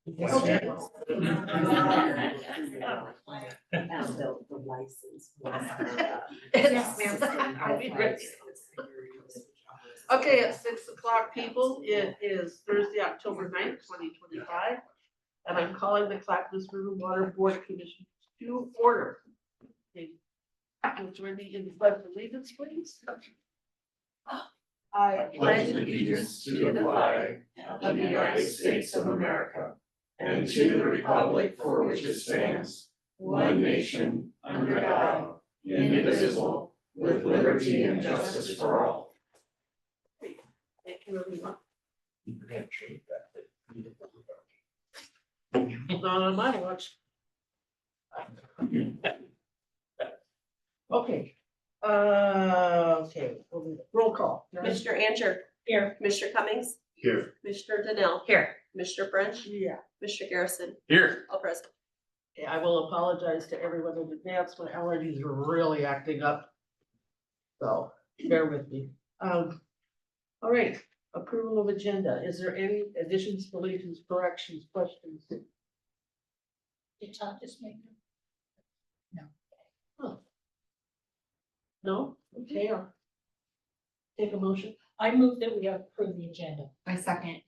Okay. The license. Yes, ma'am. I'll be ready. Okay, at 6 o'clock, people, it is Thursday, October 9th, 2025. And I'm calling the Clackamas River Water Board Commission to order. Okay, you'll join me in the pledge of allegiance, please. I pledge allegiance to the flag of the United States of America and to the republic for which it stands, one nation, under God, indivisible, with liberty and justice for all. Thank you, everyone. Not on my watch. Okay. Okay, roll call. Commissioner Anger. Here. Commissioner Cummings. Here. Commissioner Donnell. Here. Commissioner French. Yeah. Commissioner Garrison. Here. All present. Yeah, I will apologize to everyone in advance. My allergies are really acting up. So bear with me. All right, approval of agenda. Is there any additions, deletions, corrections, questions? Did Todd just make them? No? Okay, I'll take a motion. I move that we approve the agenda. I second.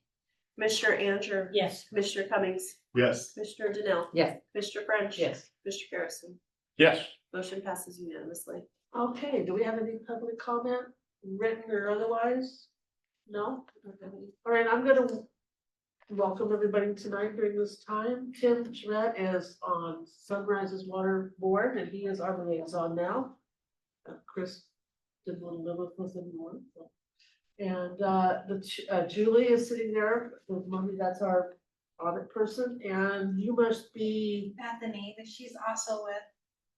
Commissioner Anger. Yes. Commissioner Cummings. Yes. Commissioner Donnell. Yes. Commissioner French. Yes. Commissioner Garrison. Yes. Motion passes unanimously. Okay, do we have any public comment, written or otherwise? No? All right, I'm gonna welcome everybody tonight during this time. Tim Schmidt is on Sunrise's Water Board, and he is our liaison now. Chris didn't want to live with us anymore. So. And Julie is sitting there with Mommy, that's our audit person, and you must be, Bethany, but she's also with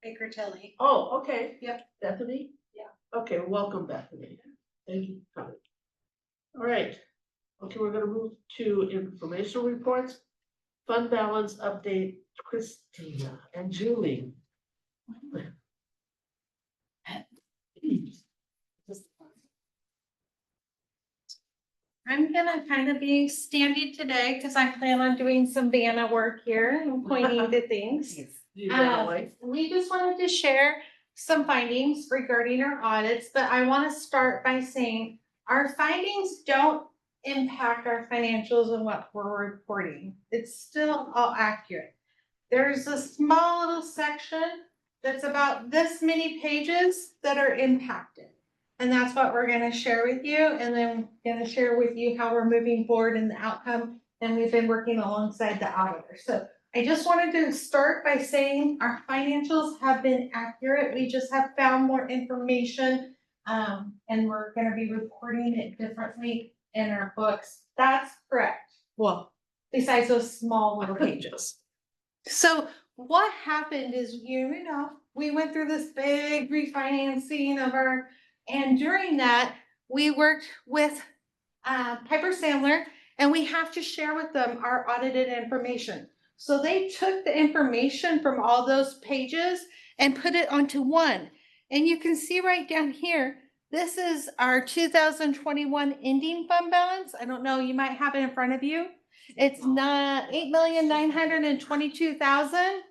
Baker Tilly. oh, okay. Yep. Bethany? Yeah. Okay, welcome, Bethany. Thank you for coming. All right, okay, we're gonna move to informational reports. Fund balance update, Christina and Julie. I'm gonna kind of be standing today because I plan on doing some Vanna work here and pointing to things. You got away. We just wanted to share some findings regarding our audits, but I want to start by saying our findings don't impact our financials and what we're reporting. It's still all accurate. There's a small little section that's about this many pages that are impacted. And that's what we're gonna share with you, and then gonna share with you how we're moving forward in the outcome. And we've been working alongside the auditor. So I just wanted to start by saying our financials have been accurate. We just have found more information. And we're gonna be reporting it differently in our books. That's correct. Well, besides those small little pages. So what happened is, you know, we went through this big refinancing of our, and during that, we worked with Piper Sandler, and we have to share with them our audited information. So they took the information from all those pages and put it onto one. And you can see right down here, this is our 2021 ending fund balance. I don't know, you might have it in front of you. It's not $8,922,000.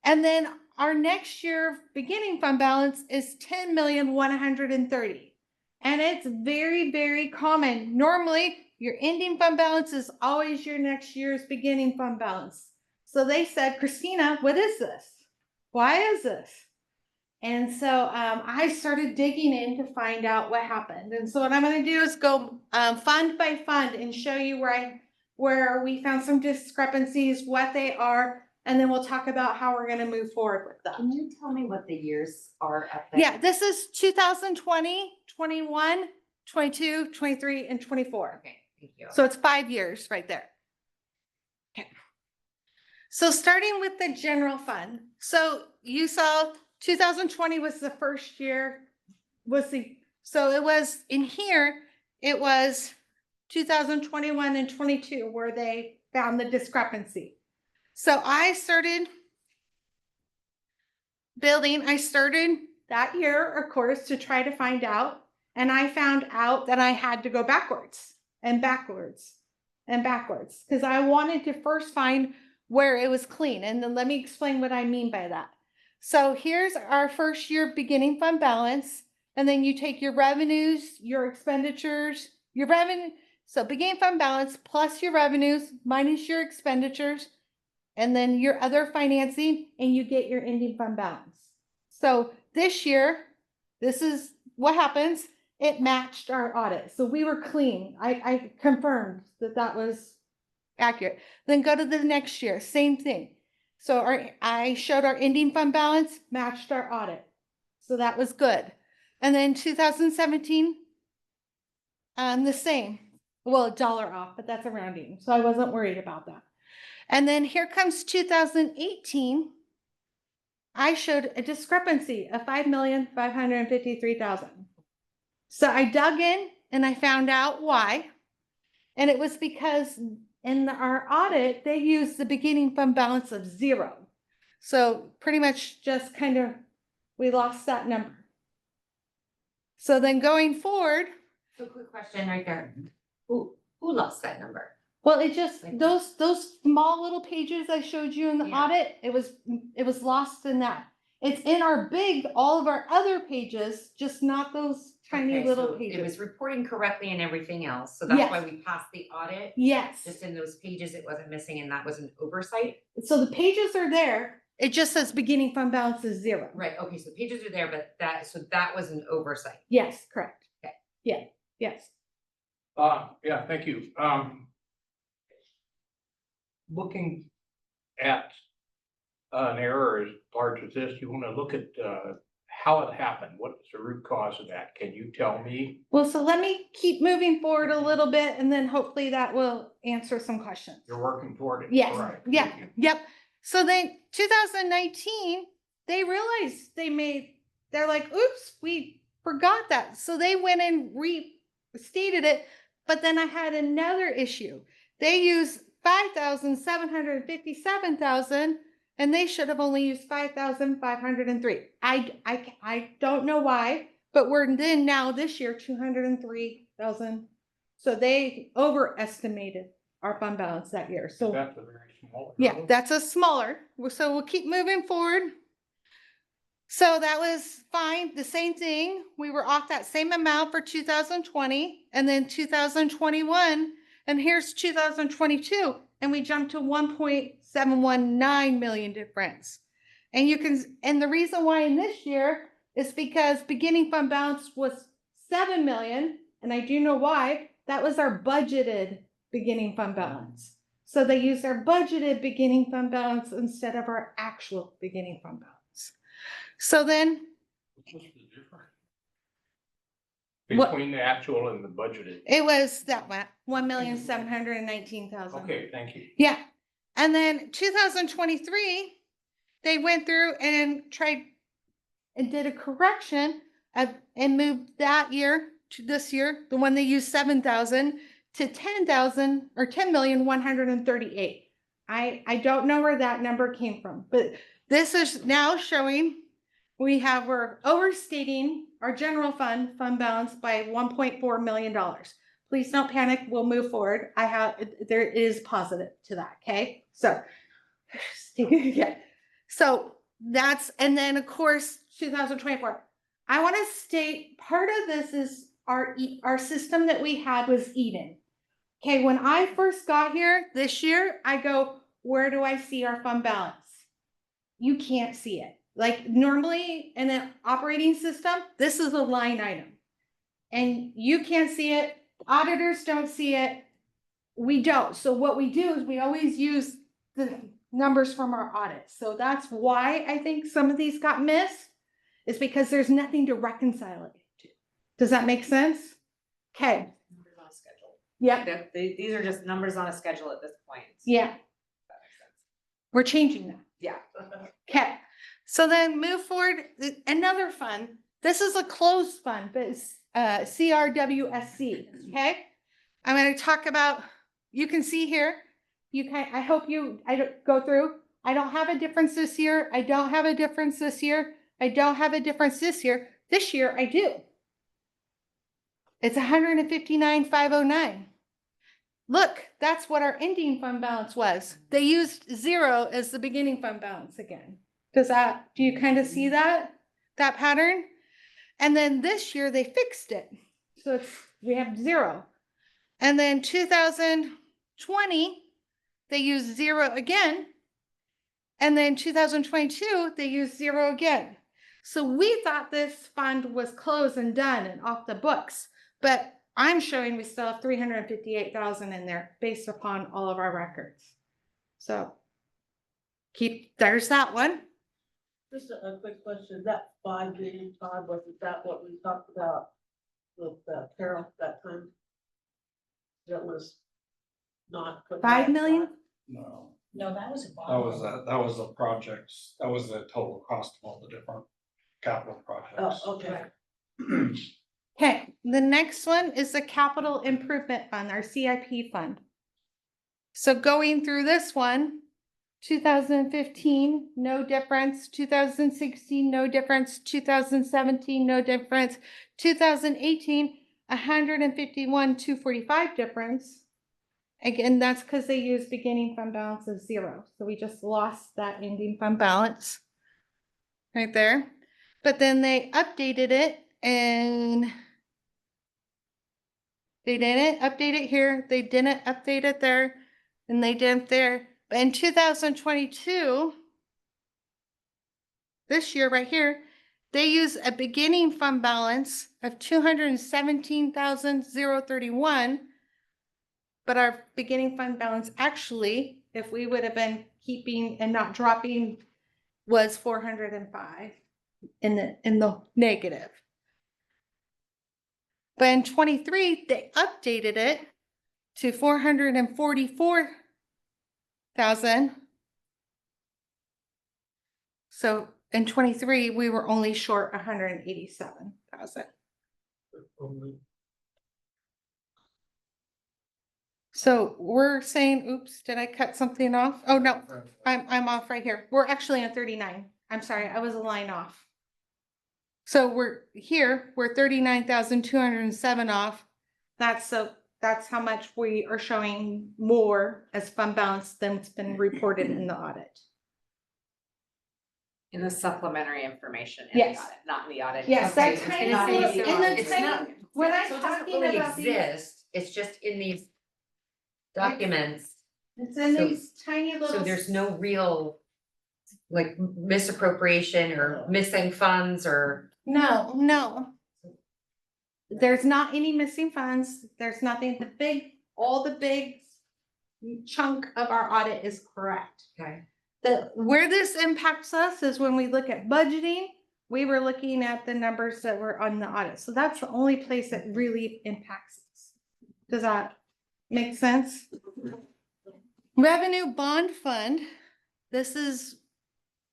And then our next year beginning fund balance is $10,130,000. And it's very, very common. Normally, your ending fund balance is always your next year's beginning fund balance. So they said, Christina, what is this? Why is this? And so I started digging in to find out what happened. And so what I'm going to do is go fund by fund and show you where we found some discrepancies, what they are, and then we'll talk about how we're going to move forward with them. Can you tell me what the years are up there? Yeah, this is 2020, 21, 22, 23, and 24. Okay, thank you. So it's 5 years right there. Okay. So starting with the general fund. So you saw 2020 was the first year, so it was in here, it was 2021 and 22 where they found the discrepancy. So I started that year, of course, to try to find out. And I found out that I had to go backwards and backwards and backwards, because I wanted to first find where it was clean, and then let me explain what I mean by that. So here's our first year beginning fund balance, and then you take your revenues, your expenditures, your revenue, so beginning fund balance plus your revenues minus your expenditures, and then your other financing, and you get your ending fund balance. So this year, this is what happens. It matched our audit. So we were clean. I confirmed that that was accurate. Then go to the next year, same thing. So I showed our ending fund balance matched our audit. So that was good. And then 2017, the same. Well, $1 off, but that's a rounding. So I wasn't worried about that. And then here comes 2018. I showed a discrepancy of 5,553,000. So I dug in and I found out why. And it was because in our audit, they used the beginning fund balance of 0. So pretty much just kind of, we lost that number. So then going forward, So quick question right there. Who lost that number? well, it just, those small little pages I showed you in the Yeah. audit, it was lost in that. It's in our all of our other pages, just not those tiny Okay, little so pages. it was reporting correctly and everything else, so that's Yes. why we passed the audit. Yes. Just in those pages, it wasn't missing, and that was an oversight. So the pages are there. It just says beginning fund balance is 0. Right, okay, so the pages are there, but that was an oversight. Yes, correct. Okay. Yeah, yes. Yeah, thank you. Looking at an error as large as this, you want to look at how it happened. What's the root cause of that? Can you tell me? Well, so let me keep moving forward a little bit, and then hopefully that will answer some questions. You're working toward it. Yes, All right, yeah, thank you. yep. So then 2019, they realized they're like, oops, we forgot that. So they went and restated it, but then I had another issue. They used 5,757,000, and they should have only used 5,503. I don't know why, but we're then now this year 203,000. So they overestimated our fund balance that year. So That's a very small. yeah, number. that's a smaller. So we'll keep moving forward. So that was fine. The same thing. We were off that same amount for 2020 and then 2021. And here's 2022. And we jumped to 1.719 million difference. And and the reason why in this year is because beginning fund balance was 7 million. And I do know why. That was our budgeted beginning fund balance. So they used our budgeted beginning fund balance instead of our actual beginning fund balance. So then, What's the difference What- between the actual and the budgeted? it was that one, 1,719,000. Okay, thank you. Yeah. And then 2023, they went through and tried and did a correction and moved that year to this year, the one they used 7,000 to 10,000 or 10,138. I don't know where that number came from, but this is now showing we're overstating our general fund balance by $1.4 million. Please don't panic. We'll move forward. There is positive to that. Okay. So, yeah. So and then of course, 2024, I want to state part of this is our system that we had was Eden. Okay. When I first got here this year, I go, where do I see our fund balance? You can't see it. Like normally in an operating system, this is a line item and you can't see it. Auditors don't see it. We don't. So what we do is we always use the numbers from our audit. So that's why I think some of these got missed, is because there's nothing to reconcile it to. Does that make sense? Okay. Numbers on a schedule. Yep. These are just numbers on a schedule at this point. Yeah. That makes sense. We're changing that. Yeah. Okay. So then move forward. Another fund. This is a closed fund, but it's CRWSC. Okay. I'm going to talk about, you can see here, I hope I don't go through. I don't have a difference this year. I don't have a difference this year. I don't have a difference this year. This year I do. It's 159,509. look, that's what our ending fund balance was. They used 0 as the beginning fund balance again. Do you kind of see that pattern? And then this year they fixed it. So we have 0. And then 2020, they used 0 again. And then 2022, they used 0 again. So we thought this fund was closed and done and off the books, but I'm showing we still have 358,000 in there based upon all of our records. So there's that one. Just a quick question, that 5 million, Todd, wasn't that what we talked about with Carol that time? That was not. put 5 back. million? No, No, that was a that bond. was the projects, that was the total cost of all the different capital projects. Oh, okay. Okay, the next one is the capital improvement fund, our CIP fund. So going through this one, 2015, no difference, 2016, no difference, 2017, no difference, 2018, 151, 245 difference. Again, that's because they used beginning fund balance of 0. So we just lost that ending fund balance right there. But then they updated it and they didn't update it here. They didn't update it there and they didn't there. But in 2022, this year right here, they use a beginning fund balance of 217,031. But our beginning fund balance actually, if we would have been keeping and not dropping, was 405 in the negative. But in 23, they updated it to 444,000. So in 23, we were only short 187,000. So we're saying, oops, did I cut something off? Oh, no, I'm off right here. We're actually on 39. I'm sorry, I was a line off. So we're 39,207 off. That's how much we are showing more as fund balance than it's been reported in the audit. In the supplementary information in the Yes. audit, not in the audit. Yes, Okay, that it's tiny not little, easy. in the It's tiny, not- when I'm So it doesn't talking really about these, exist, it's just in these documents, it's in so- these tiny little. so there's no real like misappropriation or missing funds or. No. There's not any missing funds. There's nothing, all the big chunk of our audit is correct. Okay. Where this impacts us is when we look at budgeting, we were looking at the numbers that were on the audit. So that's the only place that really impacts us. Does that make sense? Revenue bond fund. This is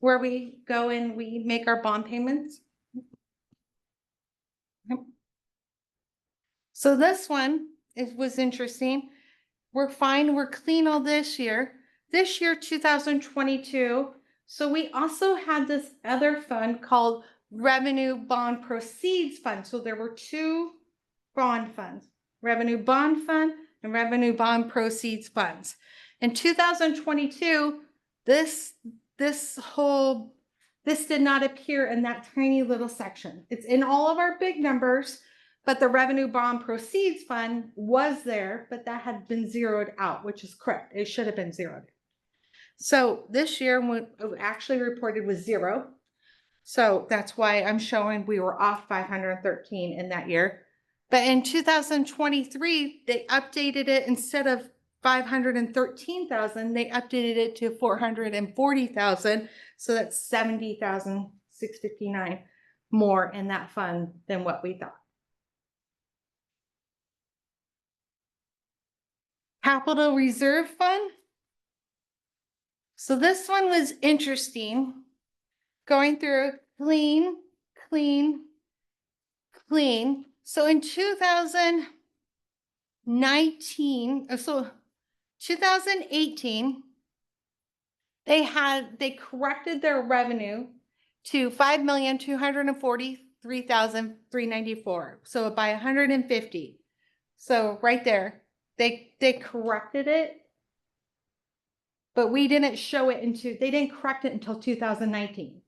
where we go and we make our bond payments. So this one, it was interesting. We're fine, we're clean all this year. This year, 2022. So we also had this other fund called Revenue Bond Proceeds Fund. So there were 2 bond funds, Revenue Bond Fund and Revenue Bond Proceeds Funds. In 2022, this did not appear in that tiny little section. It's in all of our big numbers, but the Revenue Bond Proceeds Fund was there, but that had been zeroed out, which is correct. It should have been zeroed. So this year, we actually reported was 0. So that's why I'm showing we were off 513 in that year. But in 2023, they updated it instead of 513,000, they updated it to 440,000. So that's 70,659 more in that fund than what we thought. Capital Reserve Fund. So this one was interesting. Going through clean. So in 2018, they corrected their revenue to 5,243,394. So by 150. So right there, they corrected it. But we didn't show it they didn't correct it until 2019.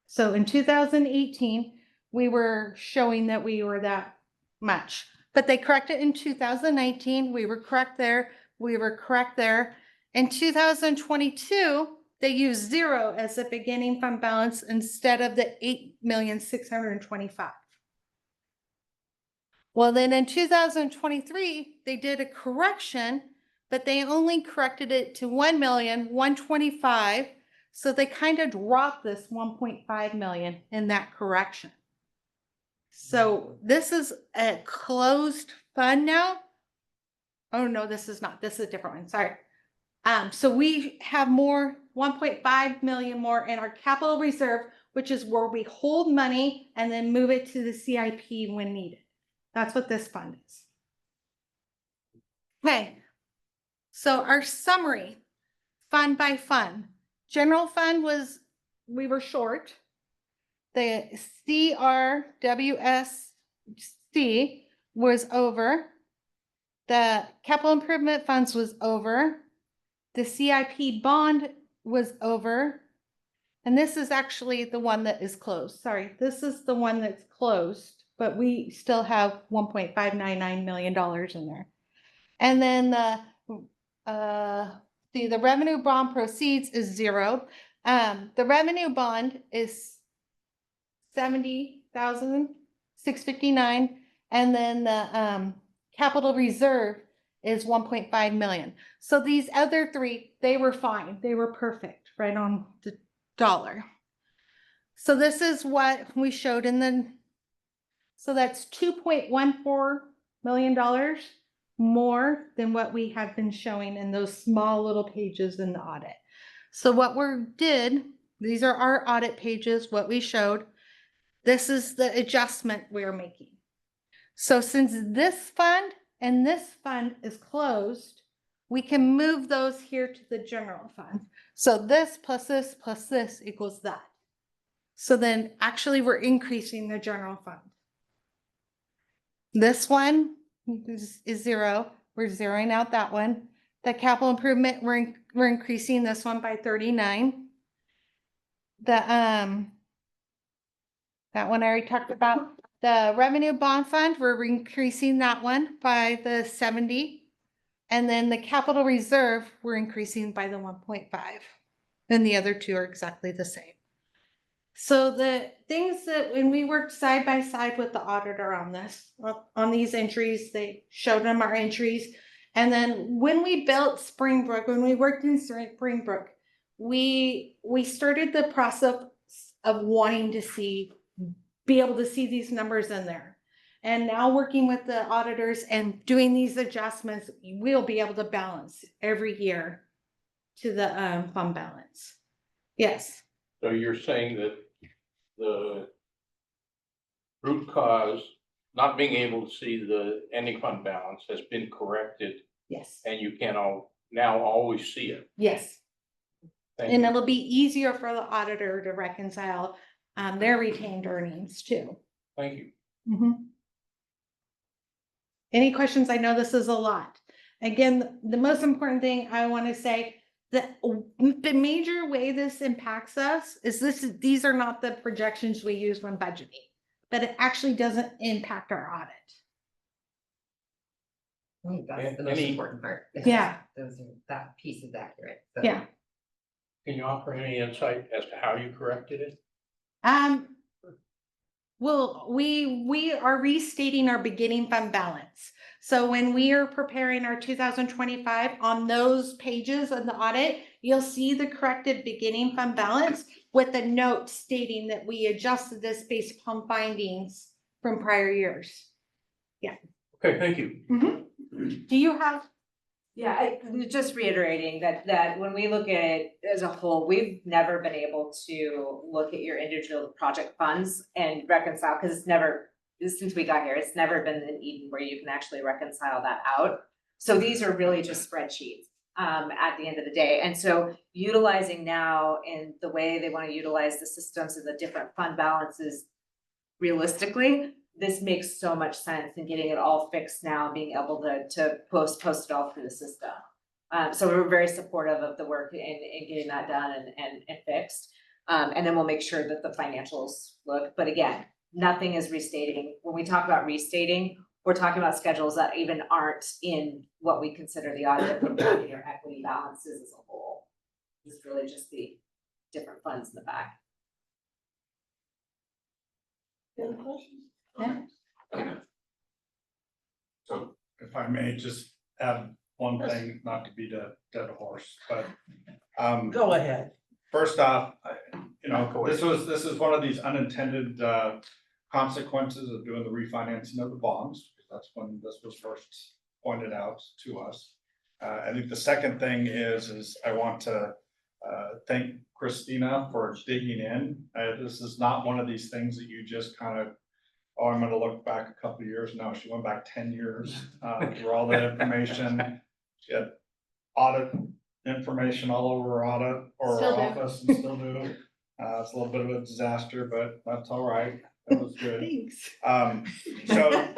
So in 2018, we were showing that we were that much. But they corrected in 2019, we were correct there, we were correct there. In 2022, they used 0 as the beginning fund balance instead of the 8,625,000. Well, then in 2023, they did a correction, but they only corrected it to 1,125,000. So they kind of dropped this 1.5 million in that correction. So this is a closed fund now. Oh, no, this is not. This is a different one. Sorry. So we have more, 1.5 million more in our capital reserve, which is where we hold money and then move it to the CIP when needed. That's what this fund is. Okay. So our summary, fund by fund. General fund we were short. The CRWSC was over. The capital improvement funds was over. The CIP bond was over. And this is actually the one that is closed. Sorry, this is the one that's closed, but we still have $1.599 million in there. And then the revenue bond proceeds is 0. The revenue bond is 70,659, and then the capital reserve is 1.5 million. So these other 3, they were fine. They were perfect, right on the dollar. So this is what we showed so that's $2.14 million more than what we have been showing in those small little pages in the audit. So what these are our audit pages, what we showed. This is the adjustment we're making. So since this fund and this fund is closed, we can move those here to the general fund. So this plus this plus this equals that. So then actually we're increasing the general fund. This one is 0. We're zeroing out that one. The capital improvement, we're increasing this one by 39. That one I already talked about. The revenue bond fund, we're increasing that one by the 70. And then the capital reserve, we're increasing by the 1.5. And the other 2 are exactly the same. So the things that when we worked side by side with the auditor on these entries, they showed them our entries. And then when we built Springbrook, when we worked in Springbrook, we started the process of wanting to be able to see these numbers in there. And now working with the auditors and doing these adjustments, we'll be able to balance every year to the fund balance. Yes. So you're saying that the root cause, not being able to see the ending fund balance, has been corrected, Yes. and you can now always see it. Yes. Thank And you. it'll be easier for the auditor to reconcile their retained earnings too. Thank you. Any questions? I know this is a lot. Again, the most important thing I want to say, that the major way this impacts us is these are not the projections we use when budgeting, but it actually doesn't impact our audit. I think that's the most Any- important part. Yeah. That piece is accurate. So. Yeah. Can you offer any insight as to how you corrected it? Well, we are restating our beginning fund balance. So when we are preparing our 2025 on those pages of the audit, you'll see the corrected beginning fund balance with a note stating that we adjusted this based upon findings from prior years. Okay, thank you. Do you have? Yeah, just reiterating that when we look at it as a whole, we've never been able to look at your individual project funds and reconcile, because since we got here, it's never been an Eden where you can actually reconcile that out. So these are really just spreadsheets at the end of the day. And so utilizing now in the way they want to utilize the systems and the different fund balances realistically, this makes so much sense in getting it all fixed now, being able to post it all through the system. So we're very supportive of the work in getting that done and fixed. And then we'll make sure that the financials look, but again, nothing is restating. When we talk about restating, we're talking about schedules that even aren't in what we consider the audit of your equity balances as a whole. It's really just the different funds in the back. Any other questions? Yeah. So, If I may just add one thing, not to beat a dead horse, but Go ahead. first off, this is one of these unintended consequences of doing the refinancing of the bonds. That's when this was first pointed out to us. I think the second thing is I want to thank Christina for digging in. This is not one of these things that you just kind of, oh, I'm gonna look back a couple of years. No, she went back 10 years through all that information. She had audit information all over her audit or Still her do. office and still do. It's a little bit of a disaster, but that's all right. That was good. Thanks. So I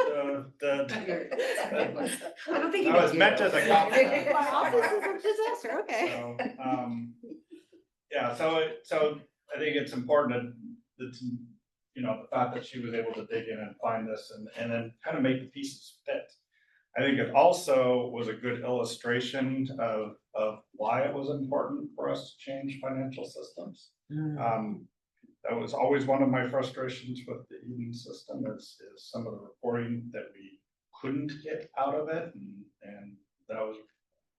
don't think that was meant as a compliment. My office is a disaster, okay. So, yeah, so I think it's important that, the fact that she was able to dig in and find this and then kind of make the pieces fit. I think it also was a good illustration of why it was important for us to change financial systems. That was always one of my frustrations with the Eden system is some of the reporting that we couldn't get out of it. And that was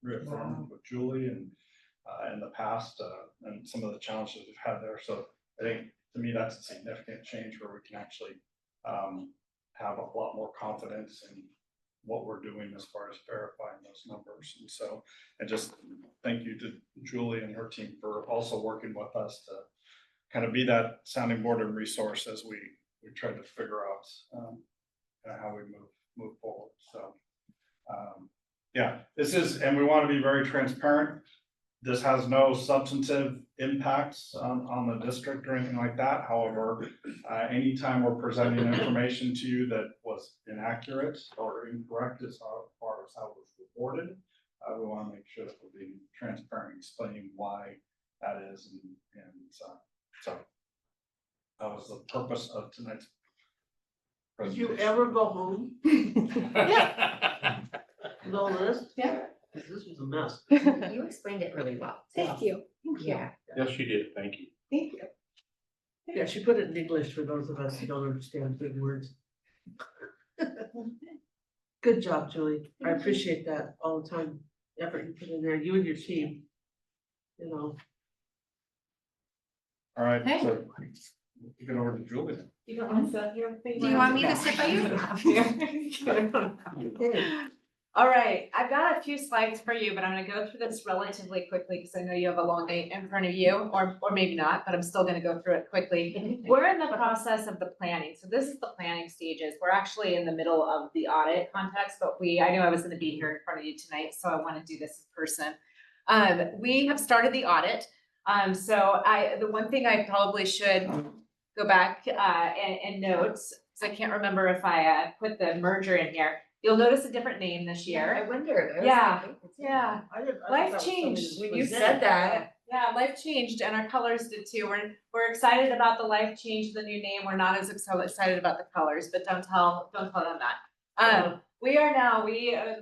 reaffirmed with Julie and in the past and some of the challenges we've had there. So I think to me, that's a significant change where we can actually have a lot more confidence in what we're doing as far as verifying those numbers. And so I just thank you to Julie and her team for also working with us to kind of be that sounding board and resource as we try to figure out how we move forward. So yeah, this is, and we want to be very transparent. This has no substantive impacts on the district or anything like that. However, anytime we're presenting information to you that was inaccurate or incorrect as far as how it was reported, we want to make sure that we're being transparent, explaining why that is. And so that was the purpose of tonight's Did you presentation. ever go home? No list? Yeah. This was a mess. You explained it really well. Thank you. Yeah. yes, you did. Thank you. Thank you. Yeah, she put it in English for those of us who don't understand big words. Good job, Julie. I appreciate that all the time, effort you put in there, you and your team. All right, Hey. so we get over to Julie. You don't want to sit here? Do you want me to sit by you? All right, I've got a few slides for you, but I'm gonna go through this relatively quickly because I know you have a long day in front of you, or maybe not, but I'm still gonna go through it quickly. We're in the process of the planning. So this is the planning stages. We're actually in the middle of the audit context, but I knew I was gonna be here in front of you tonight, so I want to do this in person. We have started the audit. So the one thing I probably should go back and note, because I can't remember if I put the merger in here. You'll notice a different name this year. I wondered. Yeah, I was yeah. I didn't- I thought Life that was something changed that when was you in said it. that. Yeah, life changed and our colors did too. We're excited about the life change, the new name. We're not as excited about the colors, but don't tell them that.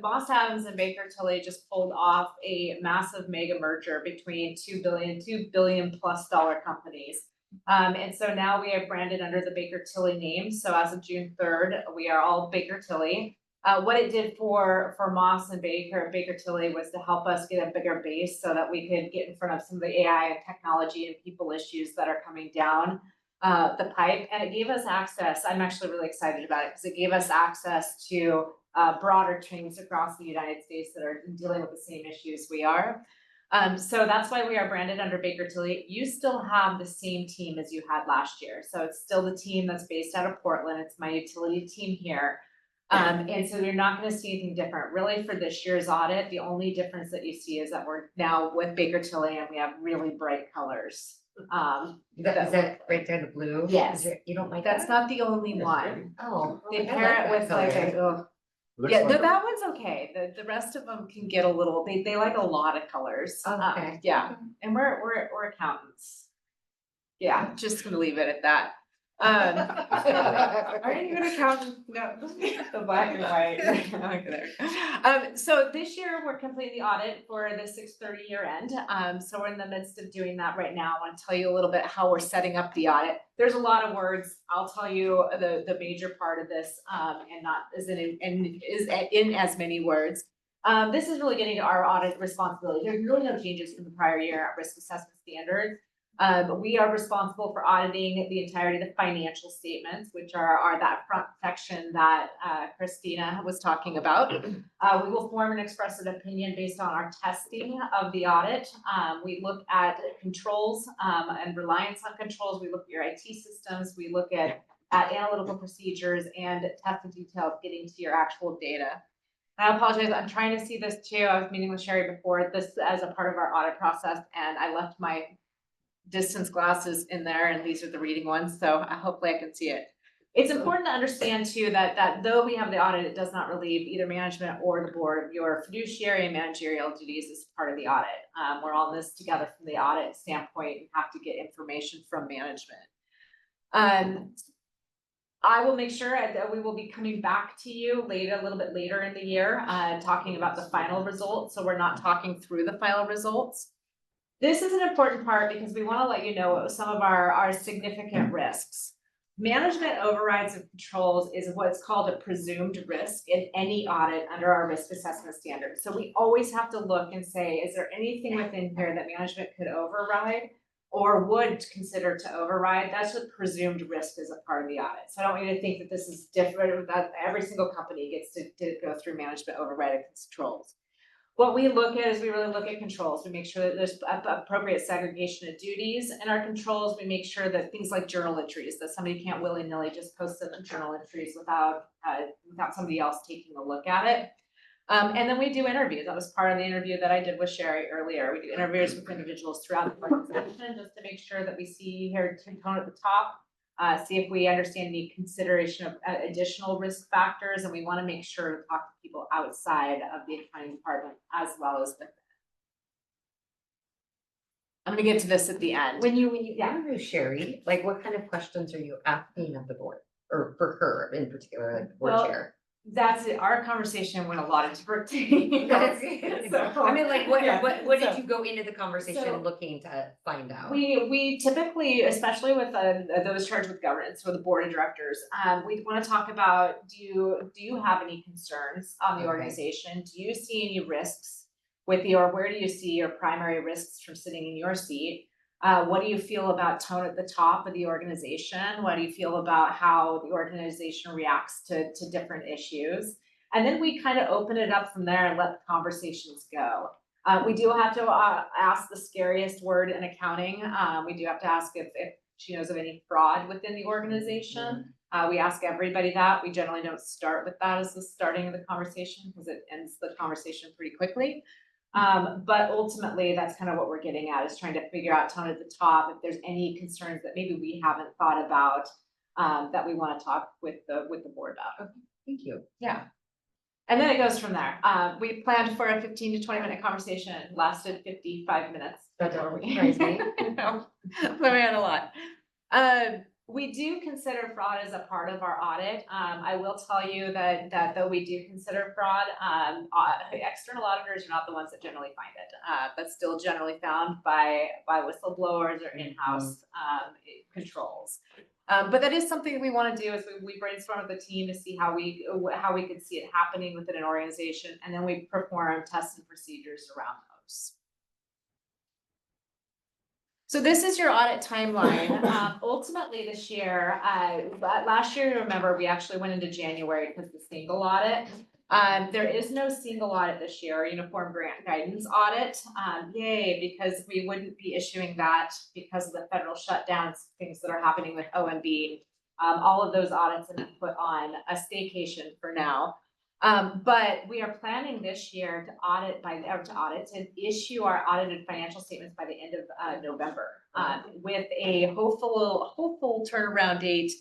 Moss Adams and Baker Tilly just pulled off a massive mega merger between $2 billion plus companies. And so now we are branded under the Baker Tilly name. So as of June 3rd, we are all Baker Tilly. What it did for Moss and Baker Tilly was to help us get a bigger base so that we could get in front of some of the AI and technology and people issues that are coming down the pipe. And it gave us access. I'm actually really excited about it because it gave us access to broader teams across the United States that are dealing with the same issues we are. So that's why we are branded under Baker Tilly. You still have the same team as you had last year. So it's still the team that's based out of Portland. It's my utility team here. And so you're not gonna see anything different. Really for this year's audit, the only difference that you see is that we're now with Baker Tilly and we have really bright colors. Is that right there, the blue? Yes. Is it- You don't like That's that? not the only one. Oh. They I like pair it that with like color. a, ugh. Yeah, no, that one's okay. The rest of them can get a little, they like a lot of colors. Okay. Yeah, and we're accountants. Yeah, just gonna leave it at that. Aren't you an accountant? No, the black and white. Okay, there. So this year, we're completing the audit for the 6/30 year end. So we're in the midst of doing that right now. I want to tell you a little bit how we're setting up the audit. There's a lot of words. I'll tell you the major part of this, and not is in as many words. This is really getting to our audit responsibility. There's really no changes from the prior year at risk assessment standards. We are responsible for auditing the entirety of the financial statements, which are that front section that Christina was talking about. We will form and express an opinion based on our testing of the audit. We look at controls and reliance on controls. We look at your IT systems. We look at analytical procedures and test the details getting to your actual data. I apologize, I'm trying to see this too. I was meeting with Sherry before this as a part of our audit process, and I left my distance glasses in there, and these are the reading ones, so hopefully I can see it. It's important to understand too that though we have the audit, it does not relieve either management or the board of your fiduciary and managerial duties as part of the audit. We're all in this together from the audit standpoint and have to get information from management. I will make sure that we will be coming back to you a little bit later in the year, talking about the final results. So we're not talking through the final results. This is an important part because we want to let you know some of our significant risks. Management overrides and controls is what's called a presumed risk in any audit under our risk assessment standards. So we always have to look and say, is there anything within here that management could override or would consider to override? That's what presumed risk is a part of the audit. So I don't want you to think that this is different, that every single company gets to go through management override and controls. What we look at is we really look at controls. We make sure that there's appropriate segregation of duties in our controls. We make sure that things like journal entries, that somebody can't willy-nilly just post the journal entries without somebody else taking a look at it. And then we do interviews. That was part of the interview that I did with Sherry earlier. We do interviews with individuals throughout the organization just to make sure that we see here tone at the top. See if we understand any consideration of additional risk factors, and we want to make sure to talk to people outside of the accounting department as well as within. I'm gonna get to this at the end. When you interview Sherry, like what kind of questions are you asking of the board or for her in particular, like the board Well, chair? That's it. Our conversation went a lot of different things. I mean, like what did you go into the conversation So- looking to find out? We typically, especially with those charged with governance or the board of directors, we want to talk about, do you have any concerns on the Okay. organization? Do you see any risks with where do you see your primary risks from sitting in your seat? What do you feel about tone at the top of the organization? What do you feel about how the organization reacts to different issues? And then we kind of open it up from there and let the conversations go. We do have to ask the scariest word in accounting. We do have to ask if she knows of any fraud within the organization. We ask everybody that. We generally don't start with that as the starting of the conversation because it ends the conversation pretty quickly. But ultimately, that's kind of what we're getting at, is trying to figure out tone at the top, if there's any concerns that maybe we haven't thought about, that we want to talk with the board about. Okay, thank you. Yeah. And then it goes from there. We planned for a 15 to 20 minute conversation, lasted 55 minutes. That doesn't surprise me. No, we had a lot. We do consider fraud as a part of our audit. I will tell you that though we do consider fraud, external auditors are not the ones that generally find it. That's still generally found by whistleblowers or in-house controls. But that is something we want to do, is we brainstorm with the team to see how we could see it happening within an organization, and then we perform tests and procedures around those. So this is your audit timeline. Ultimately this year, last year, remember, we actually went into January because the single audit. There is no single audit this year, uniform grant guidance audit. Yay, because we wouldn't be issuing that because of the federal shutdowns, things that are happening with OMB. All of those audits have been put on a staycation for now. But we are planning this year to issue our audited financial statements by the end of November. With a hopeful turnaround date,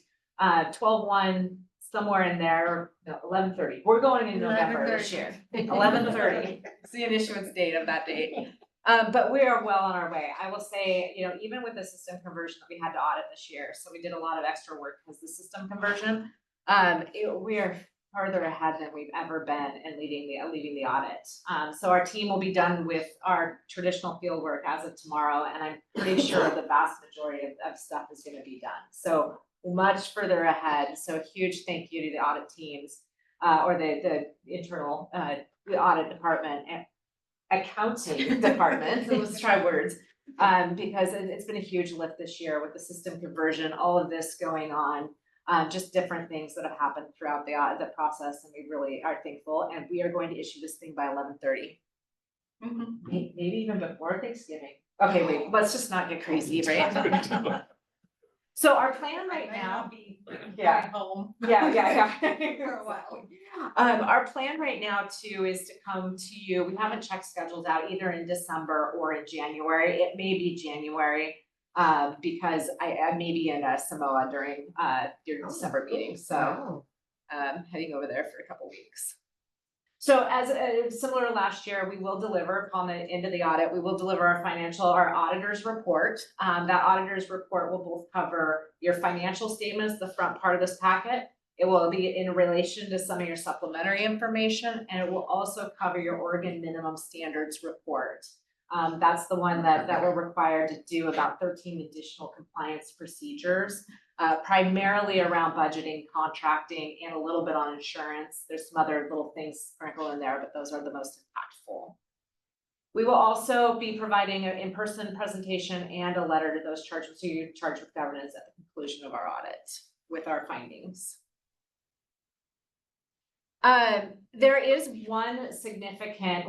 12/1, somewhere in there, no, 11/30. We're going in November this year. 11/30, see an issuance date of that date. But we are well on our way. I will say, you know, even with the system conversion that we had to audit this year, so we did a lot of extra work because the system conversion, we are farther ahead than we've ever been in leading the audit. So our team will be done with our traditional field work as of tomorrow, and I'm pretty sure the vast majority of stuff is gonna be done. So much further ahead. So a huge thank you to the audit teams, or the internal, the audit department and accounting department, so let's try words. Because it's been a huge lift this year with the system conversion, all of this going on. Just different things that have happened throughout the process, and we really are thankful, and we are going to issue this thing by 11:30. Maybe even before Thanksgiving. Okay, wait, let's just not get crazy, right? So our plan right now, yeah, Home. yeah. For a while. Our plan right now too is to come to you, we haven't checked schedules out either in December or in January, it may be January. Because I may be in Samoa during December meeting, so heading over there for a couple weeks. So as similar to last year, we will deliver upon the end of the audit, we will deliver our auditor's report. That auditor's report will both cover your financial statements, the front part of this packet. It will be in relation to some of your supplementary information, and it will also cover your Oregon minimum standards report. That's the one that we're required to do about 13 additional compliance procedures, primarily around budgeting, contracting, and a little bit on insurance. There's some other little things sprinkled in there, but those are the most impactful. We will also be providing an in-person presentation and a letter to those charged with governance at the conclusion of our audit with our findings. There is one significant,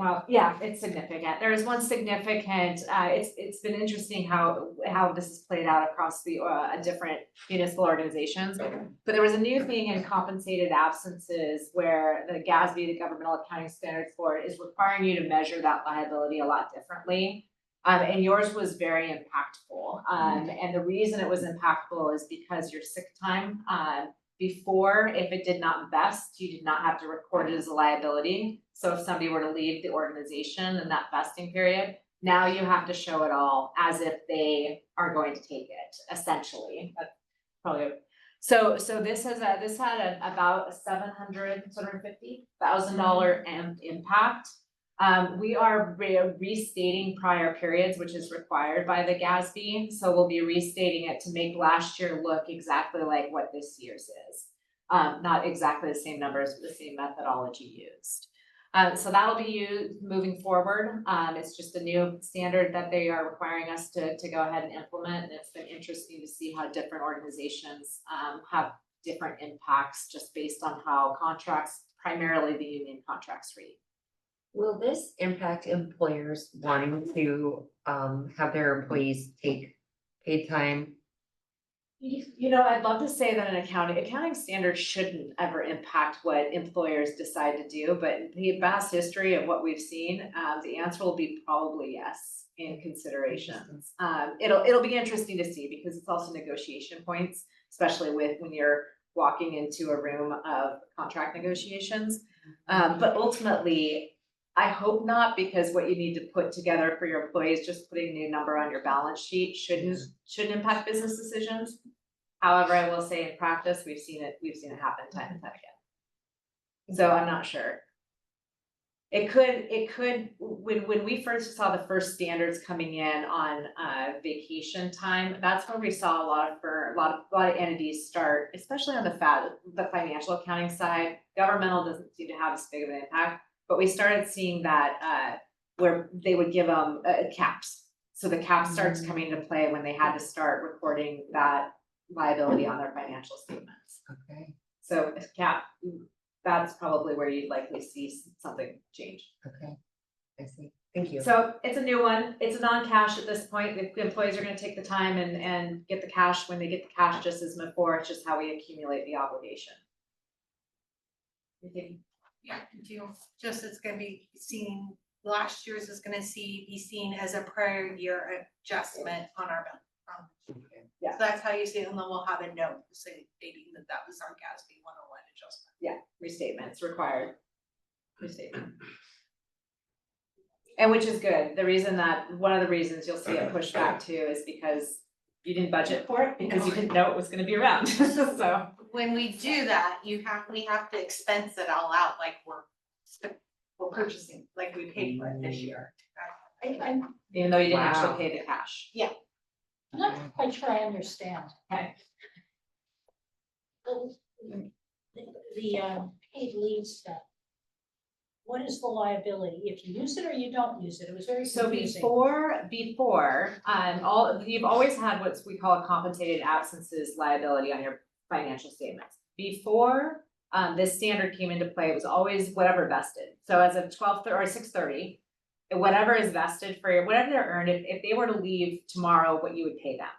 it's significant. There is one significant, it's been interesting how this has played out across the different municipal organizations. But there was a new thing in compensated absences where the GASB, the Governmental Accounting Standards Board, is requiring you to measure that liability a lot differently. And yours was very impactful. And the reason it was impactful is because your sick time, before, if it did not vest, you did not have to record it as a liability. So if somebody were to leave the organization in that vesting period, now you have to show it all as if they are going to take it, essentially. That's probably so this had about a $750,000 impact. We are restating prior periods, which is required by the GASB. So we'll be restating it to make last year look exactly like what this year's is. Not exactly the same numbers, but the same methodology used. So that'll be used moving forward. It's just a new standard that they are requiring us to go ahead and implement. And it's been interesting to see how different organizations have different impacts just based on how contracts, primarily the union contracts, read. Will this impact employers wanting to have their employees take paid time? You know, I'd love to say that an accounting standards shouldn't ever impact what employers decide to do, but the vast history of what we've seen, the answer will be probably yes in considerations. It'll be interesting to see because it's also negotiation points, especially when you're walking into a room of contract negotiations. But ultimately, I hope not, because what you need to put together for your employees, just putting a new number on your balance sheet shouldn't impact business decisions. However, I will say in practice, we've seen it happen time and time again. So I'm not sure. It could, when we first saw the first standards coming in on vacation time, that's when we saw a lot of entities start, especially on the financial accounting side. Governmental doesn't seem to have as big of an impact. But we started seeing that where they would give them caps. So the cap starts coming into play when they had to start recording that liability on their financial statements. Okay. So a cap, that's probably where you'd likely see something change. Okay, I see. Thank you. So it's a new one. It's a non-cash at this point. The employees are gonna take the time and get the cash when they get the cash, just as before. It's just how we accumulate the obligation. Yeah, just it's gonna be seen, last year's is gonna be seen as a prior year adjustment on our bill. Yeah. So that's how you see it, and then we'll have a note stating that that was our GASB 101 adjustment. Yeah, restatements required. Restatement. And which is good. The reason that, one of the reasons you'll see it pushed back too is because you didn't budget for it, because you didn't know it was gonna be around, so. When we do that, we have to expense it all out like we're purchasing, like we paid for it this year. Even though you didn't Wow. actually pay the cash. I'm not quite sure I understand. Okay. The paid leave stuff. What is the liability? If you use it or you don't use it? It was very So confusing. before, you've always had what we call a compensated absences liability on your financial statements. Before, this standard came into play, it was always whatever vested. So as of 12 or 6:30, whatever is vested for your, whatever they're earned, if they were to leave tomorrow, what you would pay them.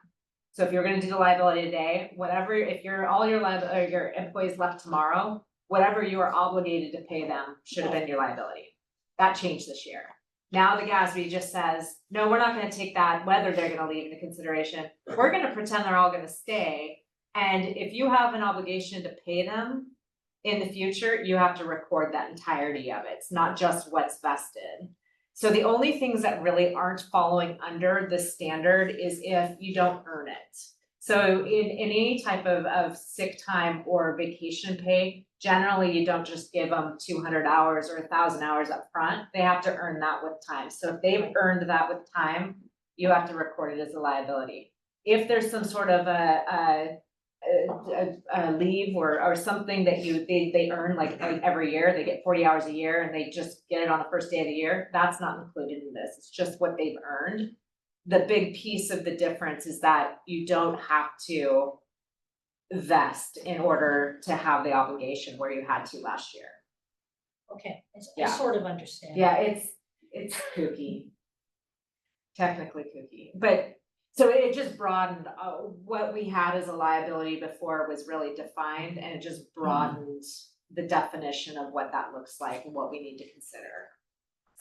So if you're gonna do the liability today, whatever, if all your employees left tomorrow, whatever you are obligated to pay them should have been your liability. That changed this year. Now the GASB just says, no, we're not gonna take that, whether they're gonna leave into consideration. We're gonna pretend they're all gonna stay. And if you have an obligation to pay them in the future, you have to record that entirety of it. It's not just what's vested. So the only things that really aren't following under the standard is if you don't earn it. So in any type of sick time or vacation pay, generally you don't just give them 200 hours or 1,000 hours up front. They have to earn that with time. So if they've earned that with time, you have to record it as a liability. If there's some sort of a leave or something that they earn like every year, they get 40 hours a year and they just get it on the first day of the year, that's not included in this. It's just what they've earned. The big piece of the difference is that you don't have to vest in order to have the obligation where you had to last year. Okay, I Yeah. sort of understand. Yeah, it's kooky. Technically kooky, but so it just broadened, what we had as a liability before was really defined, and it just broadened the definition of what that looks like and what we need to consider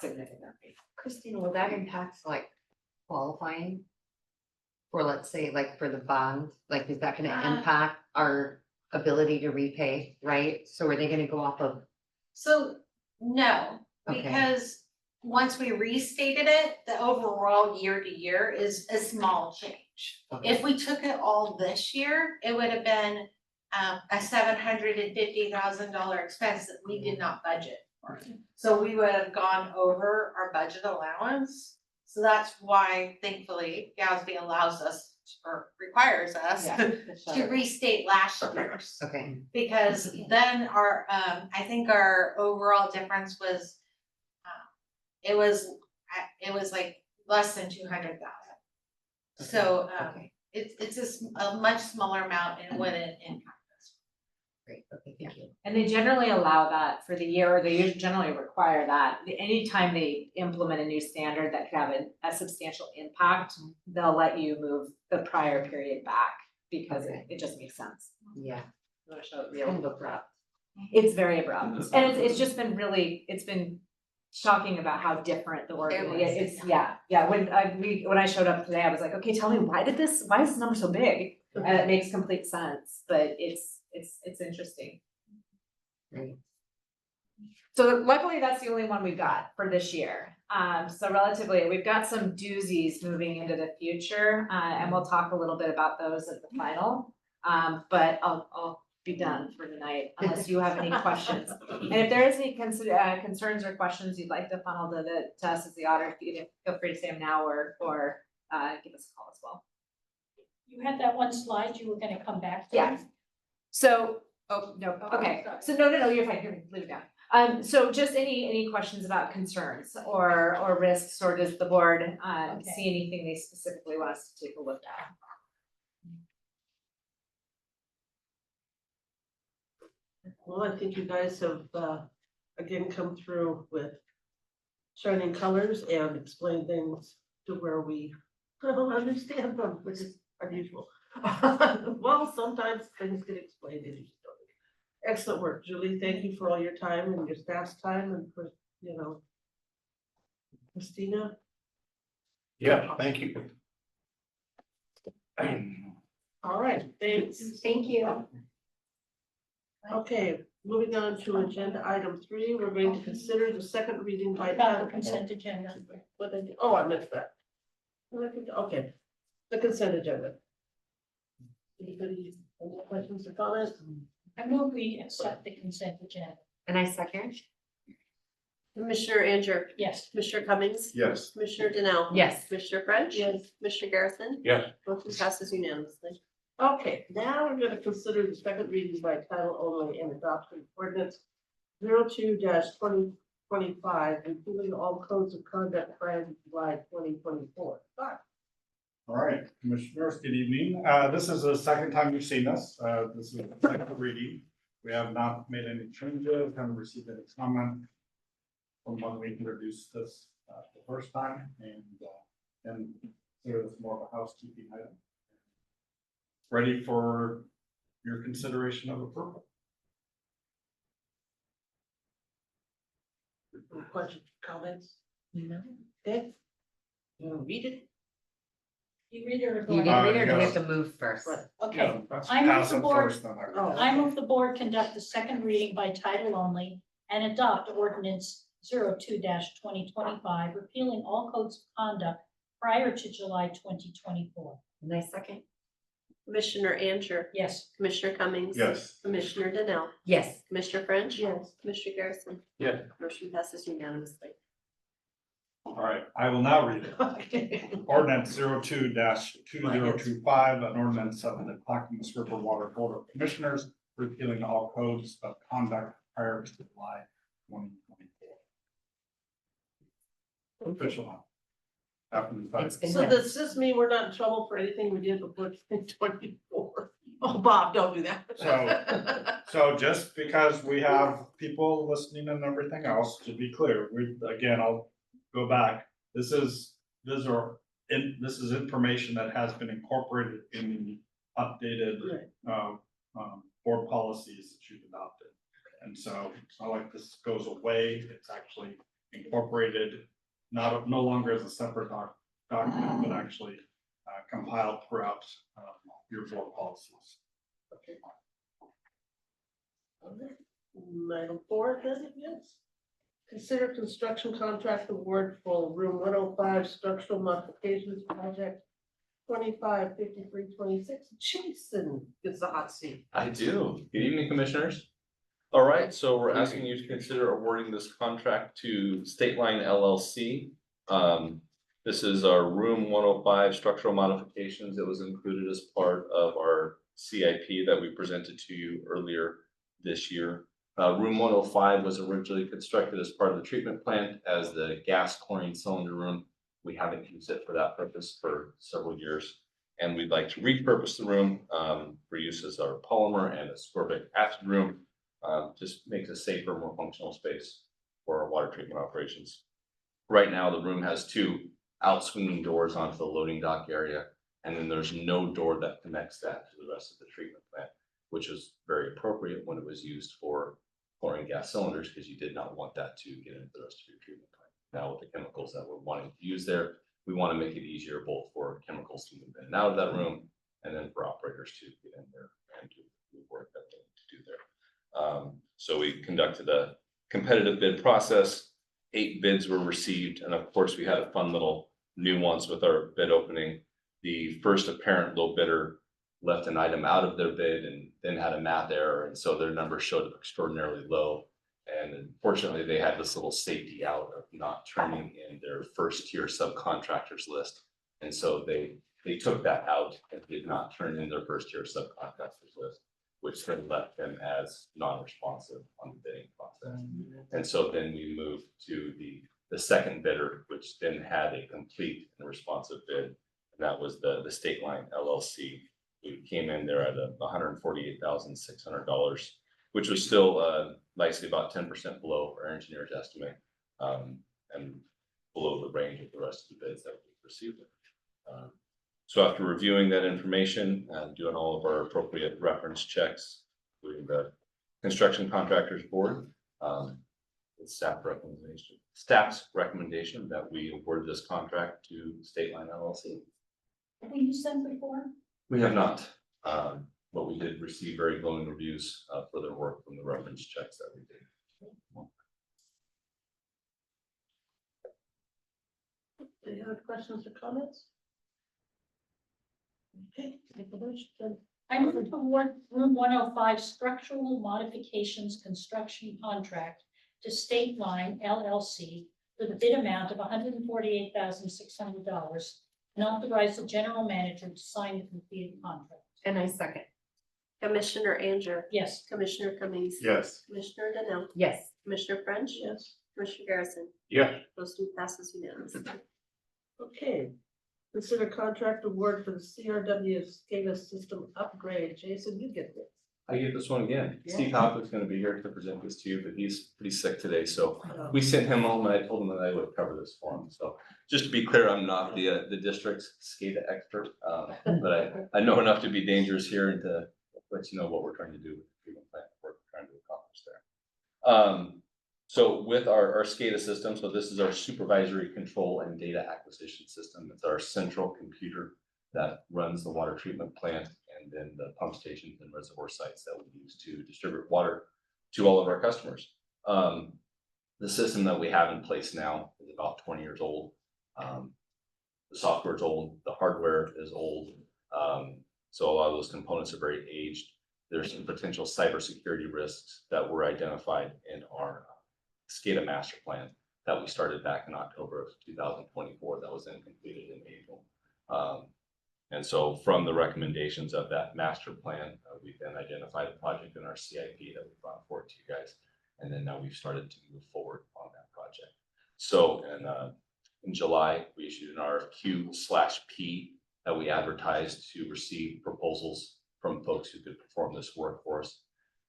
significantly. Christine, will that impact like qualifying? For, let's say, like for the bond, like is that gonna impact our ability to repay, right? So are they gonna go off of, So, no, Okay. because once we restated it, the overall year to year is a small change. Okay. If we took it all this year, it would have been a $750,000 expense that we did not budget for. So we would have gone over our budget allowance. So that's why thankfully GASB allows us or requires us to restate last year's. okay, Because then our, I think our overall difference was, it was like less than 200,000. So, okay, it's a much smaller amount and wouldn't impact us. great, okay, thank you. And they generally allow that for the year, or they generally require that. Anytime they implement a new standard that could have a substantial impact, they'll let you move the prior period back because Okay. it just makes sense. Yeah, I'm gonna show it kind real. of abrupt. It's very abrupt, and it's just been really, it's been shocking about how different the It was, it's, yeah. When I showed up today, I was like, okay, tell me, why is this number so big? And it makes complete sense, but it's interesting. Great. So luckily, that's the only one we've got for this year. So relatively, we've got some doozies moving into the future, and we'll talk a little bit about those at the final. But I'll be done for tonight unless you have any questions. And if there is any concerns or questions you'd like to funnel to us as the auditor, feel free to say them now or give us a call as well. You had that one slide you were gonna come back to? Yeah. So, oh, no, okay, so no, you're fine, here, leave it down. So just any questions about concerns or risks, or does the board, Okay. see anything they specifically want us to take a look at? Well, I think you guys have, again, come through with shining colors and explain things to where we don't understand them, which is unusual. Well, sometimes things get explained and you just don't. Excellent work, Julie. Thank you for all your time and your staff's time and for, Christina. Yeah, thank you. All right, thanks. Thank you. Okay, moving on to agenda item 3, we're going to consider the second reading by About title. the consent agenda. What did I do? Oh, I missed that. Okay, the consent agenda. Anybody, any questions or comments? I move we accept the consent agenda. And I second? Commissioner Anger, Yes. Commissioner Cummings, Yes. Commissioner Danell. Yes. Commissioner French. Yes. Commissioner Garrison. Yes. Motion passes unanimously. Okay, now we're gonna consider the second reading by title only and adoption of ordinance 02-2025, including all codes of conduct prior to July 2024. All right, Commissioners, good evening. This is the second time you've seen this. This is the second reading. We have not made any changes, haven't received any comment from when we introduced this the first time, and there is more of a housekeeping item. Ready for your consideration of approval. Any questions, comments? No. Okay. You wanna read it? You read it or You go didn't on? read it, or do we yes. have to move first? Right. Okay, Let's I move pass the them board- first, then I read Oh. it. I move the board conduct the second reading by title only and adopt ordinance 02-2025, repealing all codes of conduct prior to July 2024. And I second? Commissioner Anger, Yes. Commissioner Cummings. Yes. Commissioner Danell. Yes. Commissioner French. Yes. Commissioner Garrison. Yeah. Motion passes unanimously. All right, I will now read it. Okay. Ordinance 02-2025, an ordinance of the Clackamas River Water Board of Commissioners, repealing all codes of conduct prior to July 2024. Official now. After the It's fact. been- So does this mean we're not in trouble for anything we did before 2024? Oh, Bob, don't do that. So just because we have people listening and everything else, to be clear, I'll go back. This is information that has been incorporated in the updated board policies that you've adopted. And so it's not like this goes away, it's actually incorporated, no longer as a separate document, but actually compiled throughout your board policies. Okay. Item 4, then, yes. Consider construction contract award for room 105 structural modifications project 255326. Jason gets the hot seat. I do. Good evening, Commissioners. All right, so we're asking you to consider awarding this contract to State Line LLC. This is our room 105 structural modifications that was included as part of our CIP that we presented to you earlier this year. Room 105 was originally constructed as part of the treatment plant as the gas chlorine cylinder room. We haven't used it for that purpose for several years. And we'd like to repurpose the room for use as our polymer and ascorbic acid room. Just makes a safer, more functional space for our water treatment operations. Right now, the room has 2 out-swinging doors onto the loading dock area, and then there's no door that connects that to the rest of the treatment plant, which is very appropriate when it was used for chlorine gas cylinders, because you did not want that to get into the rest of your treatment plant. Now with the chemicals that we're wanting to use there, we want to make it easier both for chemicals to move in and out of that room, and then for operators to get in there and do the work that they need to do there. So we conducted a competitive bid process. 8 bids were received, and of course, we had a fun little nuance with our bid opening. The first apparent low bidder left an item out of their bid and then had a math error, and so their numbers showed up extraordinarily low. And unfortunately, they had this little safety out of not turning in their first tier subcontractors list. And so they took that out and did not turn in their first tier subcontractors list, which then left them as non-responsive on the bidding process. And so then we moved to the second bidder, which then had a complete and responsive bid. And that was the State Line LLC. We came in there at $148,600, which was still nicely about 10% below our engineer's estimate. and below the range of the rest of the bids that we've received. So after reviewing that information and doing all of our appropriate reference checks, including the construction contractors board, it's staff's recommendation that we award this contract to State Line LLC. Have we used them before? We have not, but we did receive very glowing reviews for their work from the reference checks that we did. Any other questions or comments? Okay, make a motion. I move to award Room 105 structural modifications construction contract to State Line LLC for the bid amount of $148,600 and authorize the general manager to sign the completed contract. And I second. Commissioner Anger, Yes. Commissioner Cummings. Yes. Commissioner Danell, Yes. Commissioner French. Yes, Commissioner Garrison. Yes. Motion passes unanimously. okay. Consider contract award for the CRW SCADA system upgrade. Jason, you get this. I get this one again. Yeah. Steve Hopper's gonna be here to present this to you, but he's pretty sick today, so Oh. we sent him home and I told him that I would cover this for him. So just to be clear, I'm not the district's SCADA expert, but I know enough to be dangerous here and to let you know what we're trying to do with the treatment plant, what we're trying to accomplish there. So with our SCADA system, so this is our supervisory control and data acquisition system. It's our central computer that runs the water treatment plant and then the pump stations and reservoir sites that we use to distribute water to all of our customers. The system that we have in place now is about 20 years old. The software is old, the hardware is old. So a lot of those components are very aged. There's some potential cybersecurity risks that were identified in our SCADA master plan that we started back in October of 2024 that was then completed in April. And so from the recommendations of that master plan, we then identified a project in our CIP that we brought forward to you guys. And then now we've started to move forward on that project. So in July, we issued an RFQ/P that we advertised to receive proposals from folks who could perform this work for us.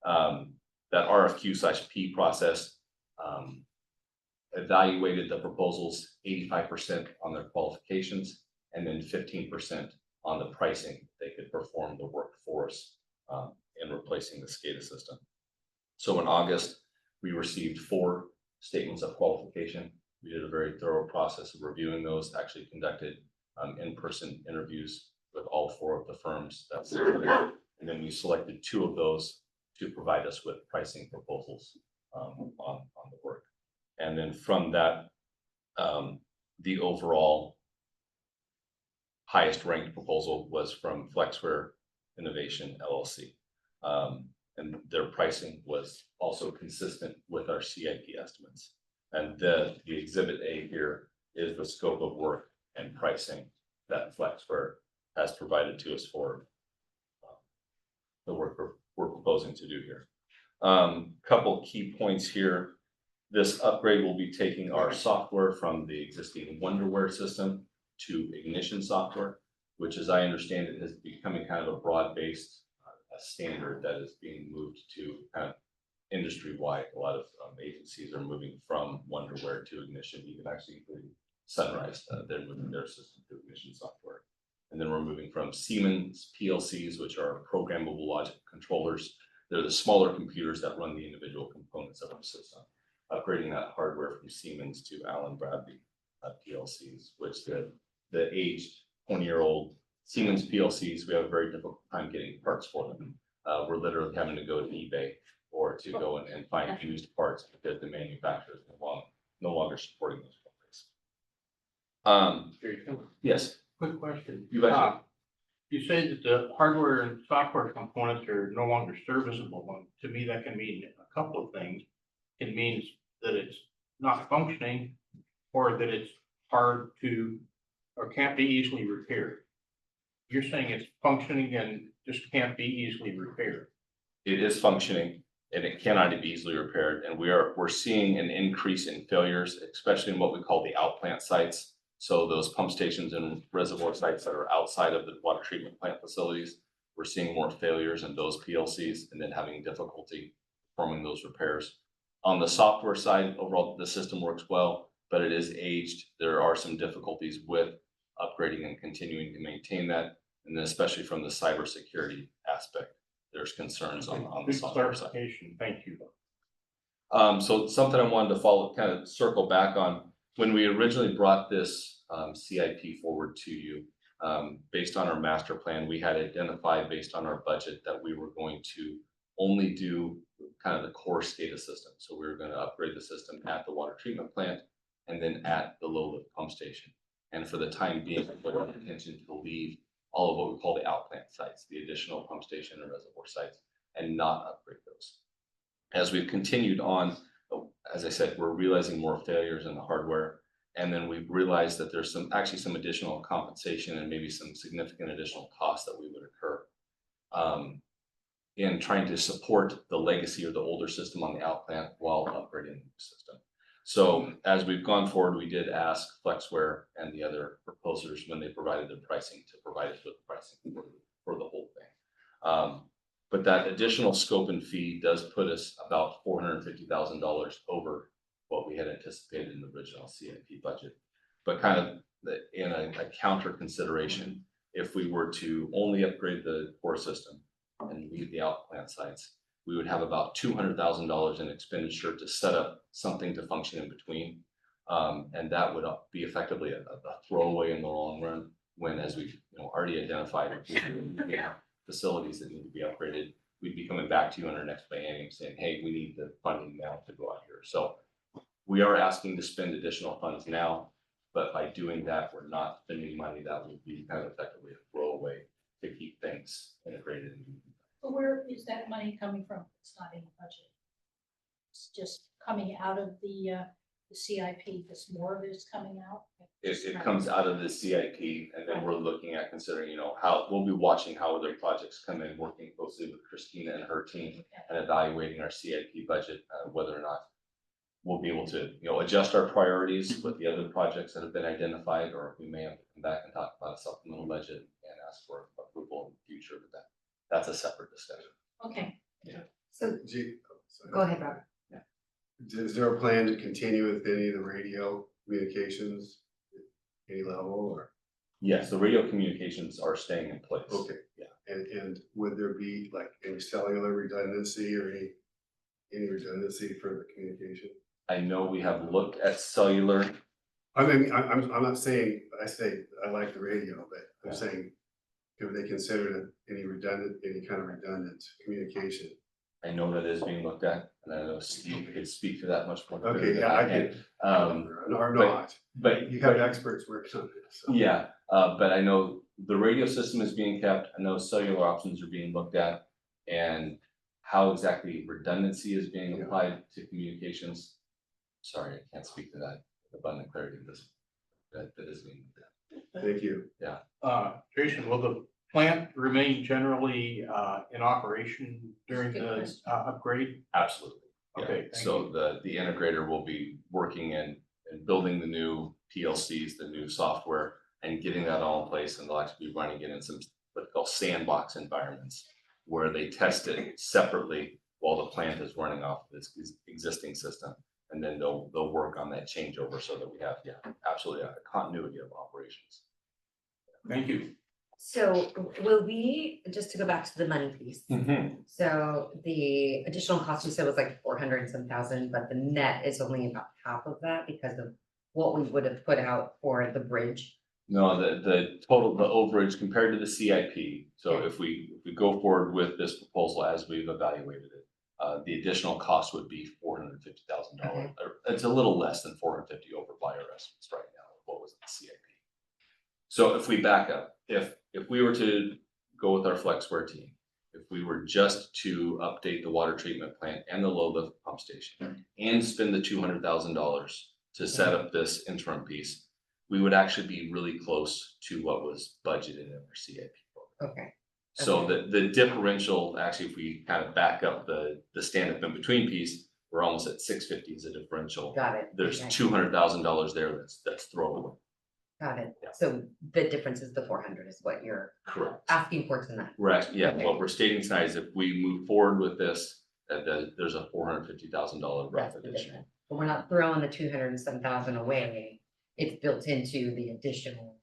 That RFQ/P process evaluated the proposals 85% on their qualifications and then 15% on the pricing they could perform the work for us in replacing the SCADA system. So in August, we received 4 statements of qualification. We did a very thorough process of reviewing those, actually conducted in-person interviews with all 4 of the firms that selected, and then we selected 2 of those to provide us with pricing proposals on the work. And then from that, the overall highest ranked proposal was from Flexware Innovation LLC. And their pricing was also consistent with our CIP estimates. And the exhibit A here is the scope of work and pricing that Flexware has provided to us for the work we're proposing to do here. Couple key points here. This upgrade will be taking our software from the existing Wonderware system to Ignition software, which, as I understand it, is becoming kind of a broad-based standard that is being moved to kind of industry-wide. A lot of agencies are moving from Wonderware to Ignition, even actually including Sunrise. They're moving their system to Ignition software. And then we're moving from Siemens PLCs, which are programmable logic controllers. They're the smaller computers that run the individual components of our system. Upgrading that hardware from Siemens to Allen Bradley PLCs, which the aged 20-year-old Siemens PLCs, we have a very difficult time getting parts for them. We're literally having to go to eBay or to go and find used parts because the manufacturers are no longer supporting those companies. Yes. Quick question. You betcha. You say that the hardware and software components are no longer serviceable. Well, to me, that can mean a couple of things. It means that it's not functioning or that it's hard to or can't be easily repaired. You're saying it's functioning and just can't be easily repaired. It is functioning and it cannot be easily repaired. And we're seeing an increase in failures, especially in what we call the outplant sites. So those pump stations and reservoir sites that are outside of the water treatment plant facilities, we're seeing more failures in those PLCs and then having difficulty performing those repairs. On the software side, overall, the system works well. but it is aged. There are some difficulties with upgrading and continuing to maintain that. And then especially from the cybersecurity aspect, there's concerns on the Good software side. clarification, thank you. So something I wanted to follow, kind of circle back on, when we originally brought this CIP forward to you, based on our master plan, we had identified based on our budget that we were going to only do kind of the core SCADA system. So we were going to upgrade the system at the water treatment plant and then at the low lift pump station. And for the time being, we put our intention to leave all of what we call the outplant sites, the additional pump station and reservoir sites, and not upgrade those. As we've continued on, as I said, we're realizing more failures in the hardware. And then we've realized that there's actually some additional compensation and maybe some significant additional costs that we would incur in trying to support the legacy or the older system on the outplant while upgrading the new system. So as we've gone forward, we did ask Flexware and the other proposers when they provided their pricing to provide us with pricing for the whole thing. But that additional scope and fee does put us about $450,000 over what we had anticipated in the original CIP budget. But kind of in a counter consideration, if we were to only upgrade the core system and leave the outplant sites, we would have about $200,000 in expenditure to set up something to function in between. And that would be effectively a throwaway in the long run, when, as we've already identified, we have facilities that need to be upgraded. We'd be coming back to you on our next biennium saying, hey, we need the funding now to go out here. So we are asking to spend additional funds now, but by doing that, we're not spending money that would be kind of effectively a throwaway to keep things integrated. But where is that money coming from? It's not in the budget. It's just coming out of the CIP, because more of it is coming out. It comes out of the CIP, and then we're looking at considering, how we'll be watching how other projects come in, working closely with Christina and her team, and evaluating our CIP budget, whether or not we'll be able to, adjust our priorities with the other projects that have been identified, or if we may have to come back and talk about a supplemental budget and ask for approval in the future, but that's a separate discussion. Okay. So, Sorry. go ahead, Robert. Is there a plan to continue with any of the radio communications, at any level, or? Yes, the radio communications are staying in place. Okay. Yeah. And would there be like any cellular redundancy or any redundancy for the communication? I know we have looked at cellular. I mean, I'm not saying, I say I like the radio, but I'm saying, have they considered any kind of redundant communication? I know that is being looked at, and I know Steve could speak to that much more. clearly Okay, than yeah, I can. get. Or not, But you have experts working on this. So. yeah, but I know the radio system is being kept. I know cellular options are being looked at, and how exactly redundancy is being applied to communications. Sorry, I can't speak to that with abundant clarity. That is being looked at. Thank you. Jason, will the plant remain generally in operation during Good the question. upgrade? Absolutely. Yeah. Okay, thank So the integrator will be working in and building the new PLCs, the new software, and getting that all in place, and they'll actually be running it in some what they call sandbox environments where they test it separately while the plant is running off this existing system. And then they'll work on that changeover so that we have, absolutely a continuity of operations. Thank you. So will we, just to go back to the money piece, so the additional cost you said was like 400 and some thousand, but the net is only about half of that because of what we would have put out for the bridge. No, the total, the overage compared to the CIP. So if we go forward with this proposal as we've evaluated it, the additional cost would be $450,000. Okay. It's a little less than 450 over by our estimates right now, what was in the CIP. So if we back up, if we were to go with our Flexware team, if we were just to update the water treatment plant and the low lift pump station and spend the $200,000 to set up this interim piece, we would actually be really close to what was budgeted in our CIP program. Okay. So the differential, actually, if we kind of back up the stand up in between piece, we're almost at 650 as a differential. Got it. There's Okay. $200,000 there that's throwaway. Got it. Yeah. So the difference is the 400 is what you're Correct. asking for tonight. We're actually, Okay. what we're stating tonight is if we move forward with this, there's a $450,000 rough That's the additional. difference. but we're not throwing the 207,000 away. It's built into the additional,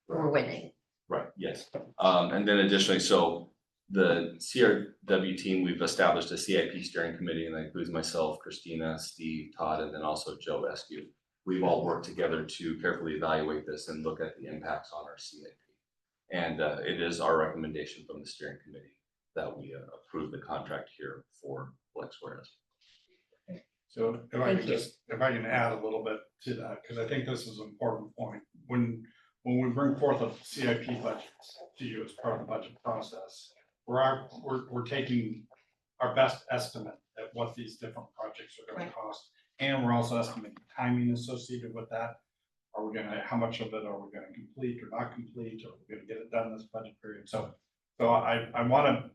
we're winning. Right, yes. And then additionally, so the CRW team, we've established a CIP steering committee, and that includes myself, Christina, Steve, Todd, and then also Joe Eskew. We've all worked together to carefully evaluate this and look at the impacts on our CIP. And it is our recommendation from the steering committee that we approve the contract here for Flex Warehouse. So if I can just, if I can add a little bit to that, because I think this is an important point. When we bring forth a CIP budget to you as part of the budget process, we're taking our best estimate at what these different projects are gonna cost. And we're also estimating timing associated with that. Are we gonna, how much of it are we gonna complete or not complete, or are we gonna get it done this budget period? So I wanna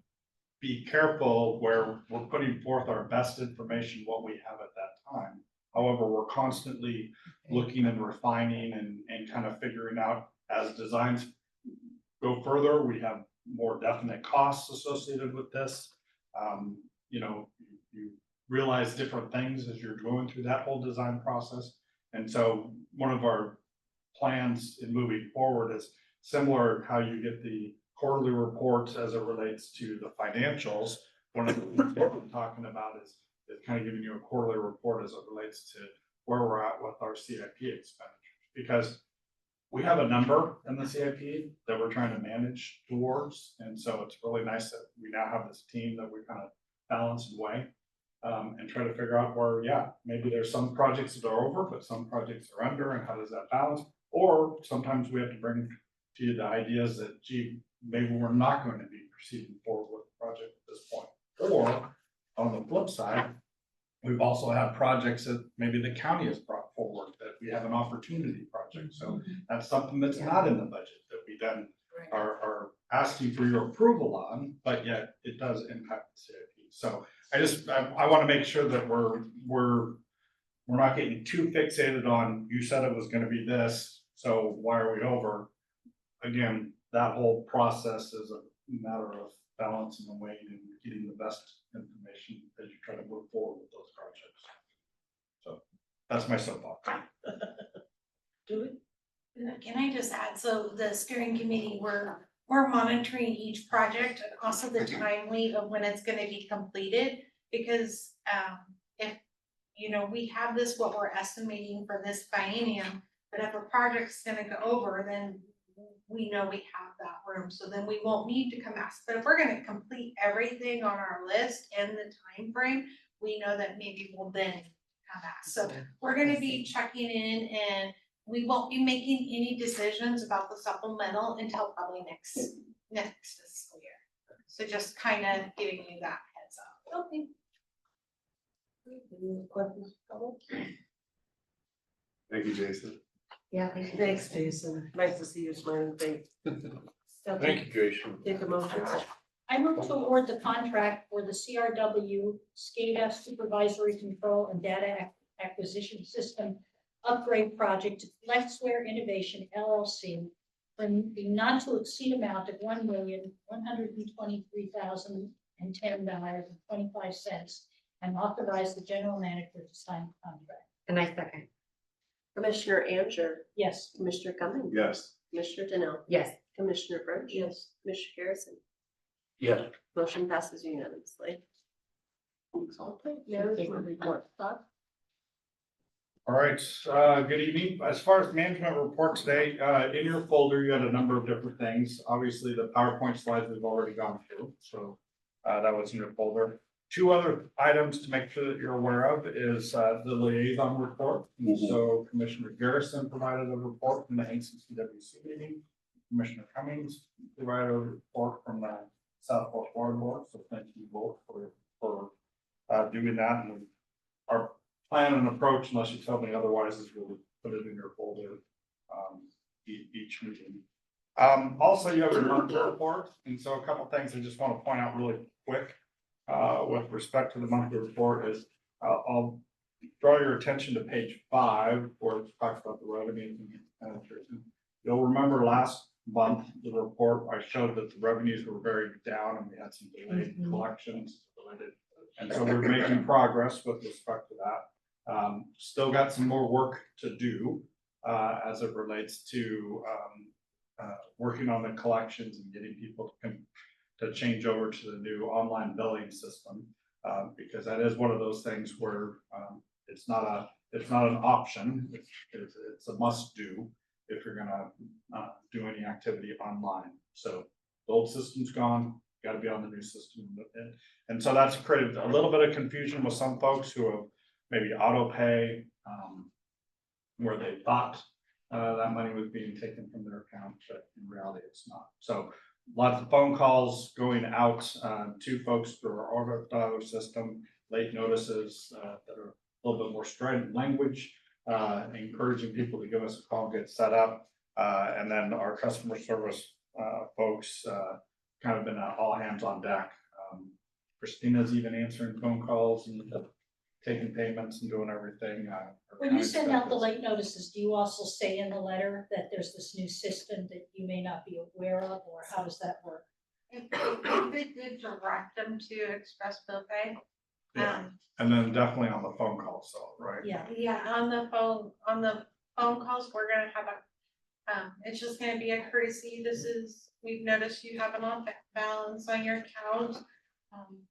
be careful where we're putting forth our best information, what we have at that time. However, we're constantly looking and refining and kind of figuring out as designs go further, we have more definite costs associated with this. You know, you realize different things as you're going through that whole design process. And so one of our plans in moving forward is similar how you get the quarterly reports as it relates to the financials. One of the things we're talking about is kind of giving you a quarterly report as it relates to where we're at with our CIP expenditures. Because we have a number in the CIP that we're trying to manage towards. And so it's really nice that we now have this team that we kind of balance and weigh and try to figure out where, yeah, maybe there's some projects that are over, but some projects are under, and how does that balance? Or sometimes we have to bring to you the ideas that, gee, maybe we're not going to be proceeding forward with the project at this point. Or on the flip side, we've also had projects that maybe the county has brought forward that we have an opportunity project. So that's something that's not in the budget that we then are asking for your approval on, but yet it does impact the CIP. So I want to make sure that we're not getting too fixated on, you said it was going to be this, so why are we over? Again, that whole process is a matter of balancing and weighing and getting the best information as you try to move forward with those projects. So that's my soapbox. Julie? Can I just add, so the steering committee, we're monitoring each project and also the timely of when it's gonna be completed. Because if, you know, we have this, what we're estimating for this biennium, but if a project's gonna go over, then we know we have that room, so then we won't need to come ask. But if we're gonna complete everything on our list in the time frame, we know that maybe we'll then come ask. So we're gonna be checking in, and we won't be making any decisions about the supplemental until probably next fiscal year. So just kind of giving you that heads up. Okay. Any questions? Thank you, Jason. Yeah, thank you. Thanks, Jason. Nice to see you smiling face. Thank you, Jason. Take a motion. I move to award the contract for the CRW SCADA Supervisory Control and Data Acquisition System Upgrade Project to Flexware Innovation LLC from the not to exceed amount of $1,123,010.25 and authorize the general manager to sign the contract. And I second. Commissioner Anger, Yes. Commissioner Cummings, Yes. Commissioner Danell, Yes. Commissioner French. Yes. Commissioner Harrison. Yes. Motion passes unanimously. Okay, management report. Todd? All right, good evening. As far as management report today, in your folder, you had a number of different things. Obviously, the PowerPoint slides we've already gone through, so that was in your folder. Two other items to make sure that you're aware of is the liaison report. And so Commissioner Garrison provided a report from the NCCWC meeting. Commissioner Cummings provided a report from the Southwest Water Board. So thank you both for doing that. And our plan and approach, unless you tell me otherwise, is we'll put it in your folder each meeting. Also, you have a monthly report, and so a couple of things I just want to point out really quick with respect to the monthly report is I'll draw your attention to page 5, where it talks about the revenues and expenditures. You'll remember last month, the report, I showed that the revenues were very down and we had some delayed collections related. And so we're making progress with respect to that. Still got some more work to do, as it relates to, working on the collections and getting people to change over to the new online billing system. Because that is one of those things where, it's not an option, it's a must do if you're gonna, do any activity online. So the old system's gone, gotta be on the new system. And so that's created a little bit of confusion with some folks who have maybe auto pay, where they thought, that money was being taken from their account, but in reality, it's not. So lots of phone calls going out, to folks through our auto system, late notices, that are a little bit more strident language, encouraging people to give us a call, get set up. And then our customer service, folks, kind of been all hands on deck. Christina's even answering phone calls and taking payments and doing everything. When you send out the late notices, do you also say in the letter that there's this new system that you may not be aware of, or how does that work? If they did direct them to Express Bill Pay. Yeah. And then definitely on the phone calls, so, right? Yeah, Yeah, on the phone calls, we're gonna have it's just gonna be a courtesy. We've noticed you have an on balance on your account.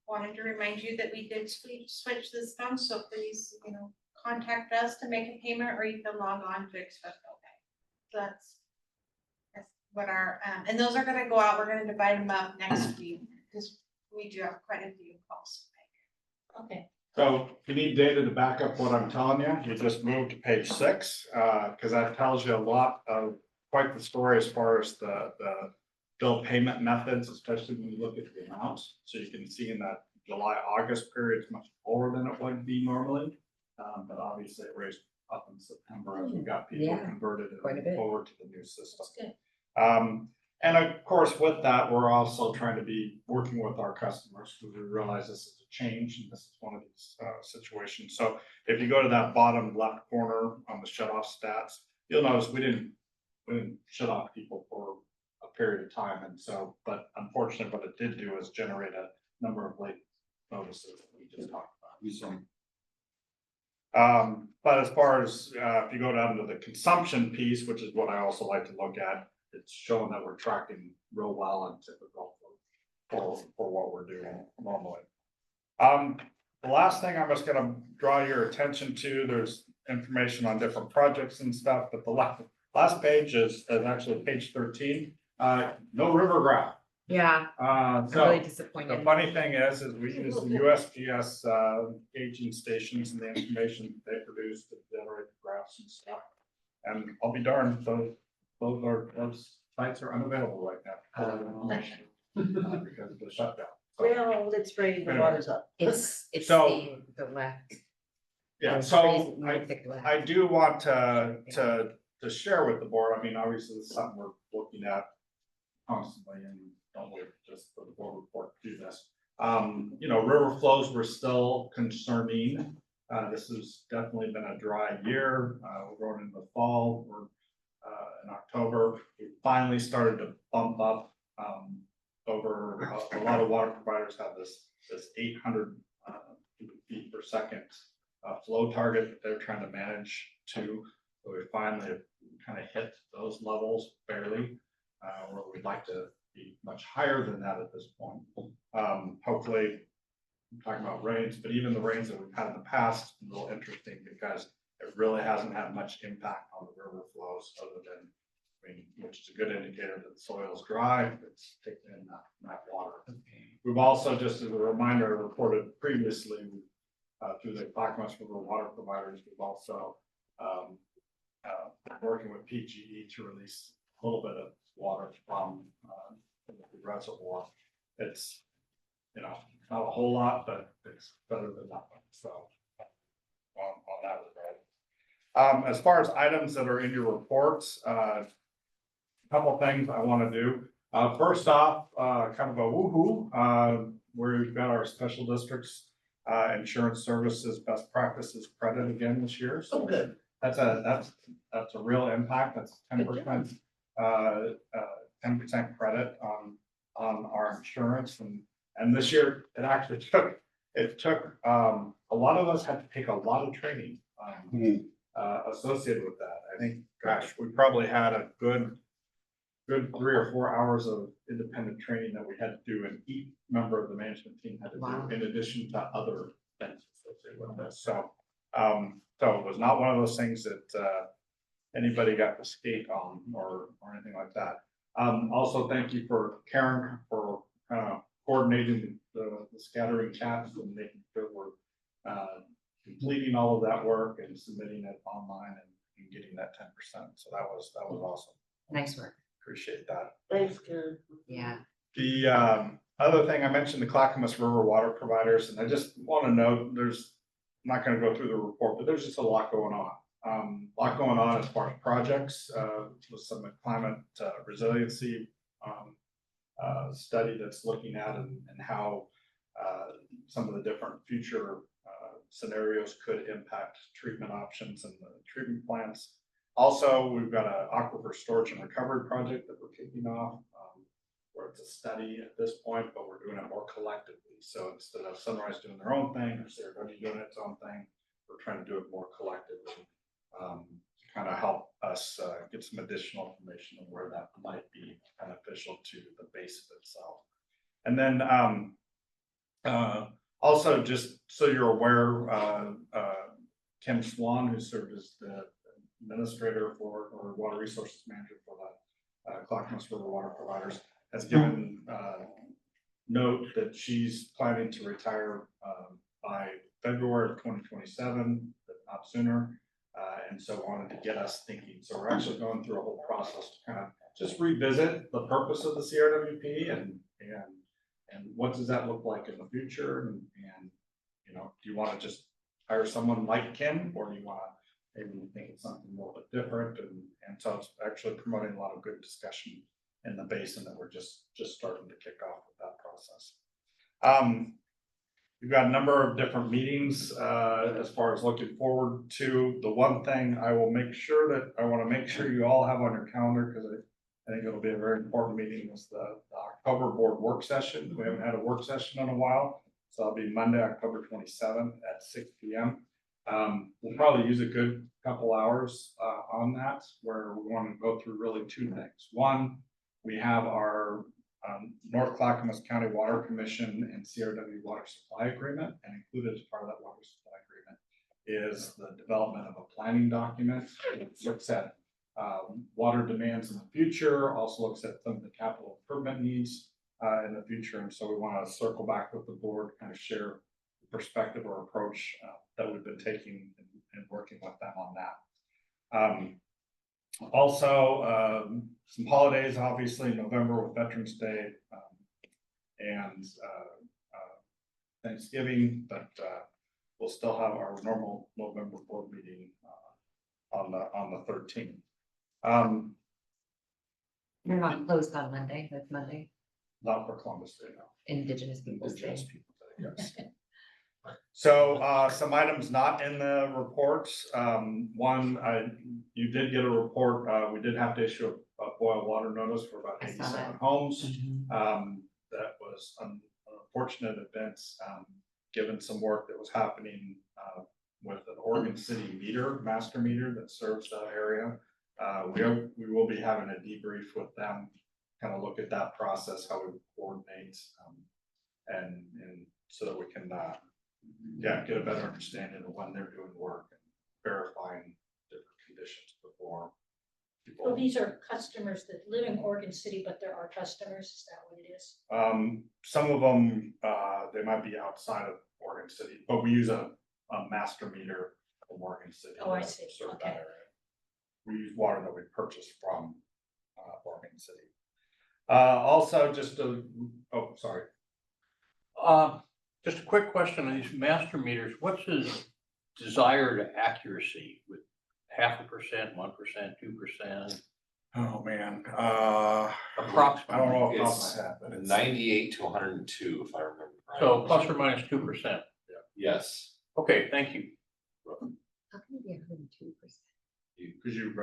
Wanted to remind you that we did switch this down, so please, contact us to make a payment, or you can log on to Express Bill Pay. So that's what our, and those are gonna go out, we're gonna divide them up next week, because we do have quite a few calls to make. okay. So if you need data to back up what I'm telling you, you just move to page 6, because that tells you a lot of quite the story as far as the bill payment methods, especially when you look at the amounts. So you can see in that July-August period, it's much lower than it would be normally. But obviously it raised up in September as we got people Yeah, converted quite a bit. over to the new system. That's good. And of course, with that, we're also trying to be working with our customers, because we realize this is a change and this is one of these situations. So if you go to that bottom left corner on the shut off stats, you'll notice we didn't shut off people for a period of time. And so, but unfortunately, what it did do is generate a number of late notices that we just talked about. But as far as, if you go down to the consumption piece, which is what I also like to look at, it's showing that we're tracking real well and typical for what we're doing normally. The last thing I'm just gonna draw your attention to, there's information on different projects and stuff, but the last page is actually page 13, no river graph. Yeah, So really the disappointed. funny thing is we use the USGS gauging stations and the information they produce to generate the graphs and stuff. And I'll be darned, those sites are unavailable right now. Because of the shutdown. So, Well, it's raining, the water's up. It's So- the left. yeah, It's so crazy, mythic left. I do want to share with the board, I mean, obviously this is something we're looking at constantly, and don't wait just for the board report to do this. River flows were still concerning. This has definitely been a dry year. We're going into the fall, we're in October. We finally started to bump up over a lot of water providers have this 800 cubic feet per second flow target that they're trying to manage to. So we finally have kind of hit those levels barely, where we'd like to be much higher than that at this point. Hopefully, I'm talking about rains, but even the rains that we've had in the past, a little interesting because it really hasn't had much impact on the river flows other than, which is a good indicator that the soil is dry, it's taking in that water. We've also, just as a reminder, reported previously through the Clackamas River water providers, we've also working with PGE to release a little bit of water from the reservoir. It's, not a whole lot, but it's better than nothing. So on that regard. As far as items that are in your reports, couple things I want to do. First off, kind of a woohoo, where we've got our special districts insurance services best practices credit again this year. So good. That's a real impact. That's 10%, 10% credit on our insurance, and this year it actually took a lot of us had to take a lot of training associated with that. I think, gosh, we probably had a good 3 or 4 hours of independent training that we had to do, and each member of the management team had to Wow. do in addition to other things associated with this. So, so it was not one of those things that, anybody got to skate on or anything like that. Also, thank you for Karen for, coordinating the scattering chats and making sure we're, completing all of that work and submitting it online and getting that 10%. So that was awesome. Nice work. Appreciate that. Thanks, Karen. Yeah. The other thing, I mentioned the Clackamas River water providers, and I just want to note, I'm not going to go through the report, but there's just a lot going on. A lot going on as far as projects, with some climate resiliency study that's looking at and how some of the different future scenarios could impact treatment options and the treatment plants. Also, we've got an aquifer storage and recovery project that we're kicking off, where it's a study at this point, but we're doing it more collectively. So instead of Sunrise doing their own thing or Saragoni doing its own thing, we're trying to do it more collectively. To kind of help us get some additional information on where that might be beneficial to the basin itself. And then also, just so you're aware, Kim Swan, who served as the administrator for, or water resources manager for the Clackamas River water providers, has given note that she's planning to retire by February of 2027, but not sooner. And so wanted to get us thinking. So we're actually going through a whole process to kind of just revisit the purpose of the CRWP and what does that look like in the future? And you know, do you want to just hire someone like Kim, or do you want to maybe think it's something a little bit different? And so it's actually promoting a lot of good discussion in the basin that we're just starting to kick off with that process. We've got a number of different meetings as far as looking forward to. The one thing I will make sure that I want to make sure you all have on your calendar, because I think it'll be a very important meeting, is the October board work session. We haven't had a work session in a while, so it'll be Monday, October 27th at 6 p.m. We'll probably use a good couple hours on that, where we want to go through really two things. One, we have our North Clackamas County Water Commission and CRW Water Supply Agreement, and included as part of that water supply agreement is the development of a planning document that looks at water demands in the future, also looks at some of the capital improvement needs in the future. And so we want to circle back with the board, kind of share the perspective or approach that we've been taking and working with them on that. Also, some holidays, obviously, November with Veterans Day and Thanksgiving, but we'll still have our normal November board meeting on the 13th. You're not closed on Monday, that's Monday, Not for Columbus Day, no. Indigenous Peoples' Day. Indigenous Peoples' Day, yes. So some items not in the reports. One, you did get a report. We did have to issue a boil water notice for about I saw 87 that. homes. That was an unfortunate event, given some work that was happening with an Oregon City meter, master meter that serves that area. We will be having a debrief with them, kind of look at that process, how we coordinate, and so that we can get a better understanding of when they're doing work and verifying different conditions before people. So these are customers that live in Oregon City, but they're our customers, is that what it is? Some of them, they might be outside of Oregon City, but we use a master meter from Oregon City. Oh, I to see. serve that Okay. area. We use water that we purchased from Oregon City. Also, sorry. Just a quick question on these master meters. What's the desired accuracy with 0.5%, 1%, 2%? Oh, man. Approximately. I don't know off the top It's of my head, but it's 98 to 102, if I remember right. So plus or minus 2%. Yes. Okay, thank you. How can it be 102%? because you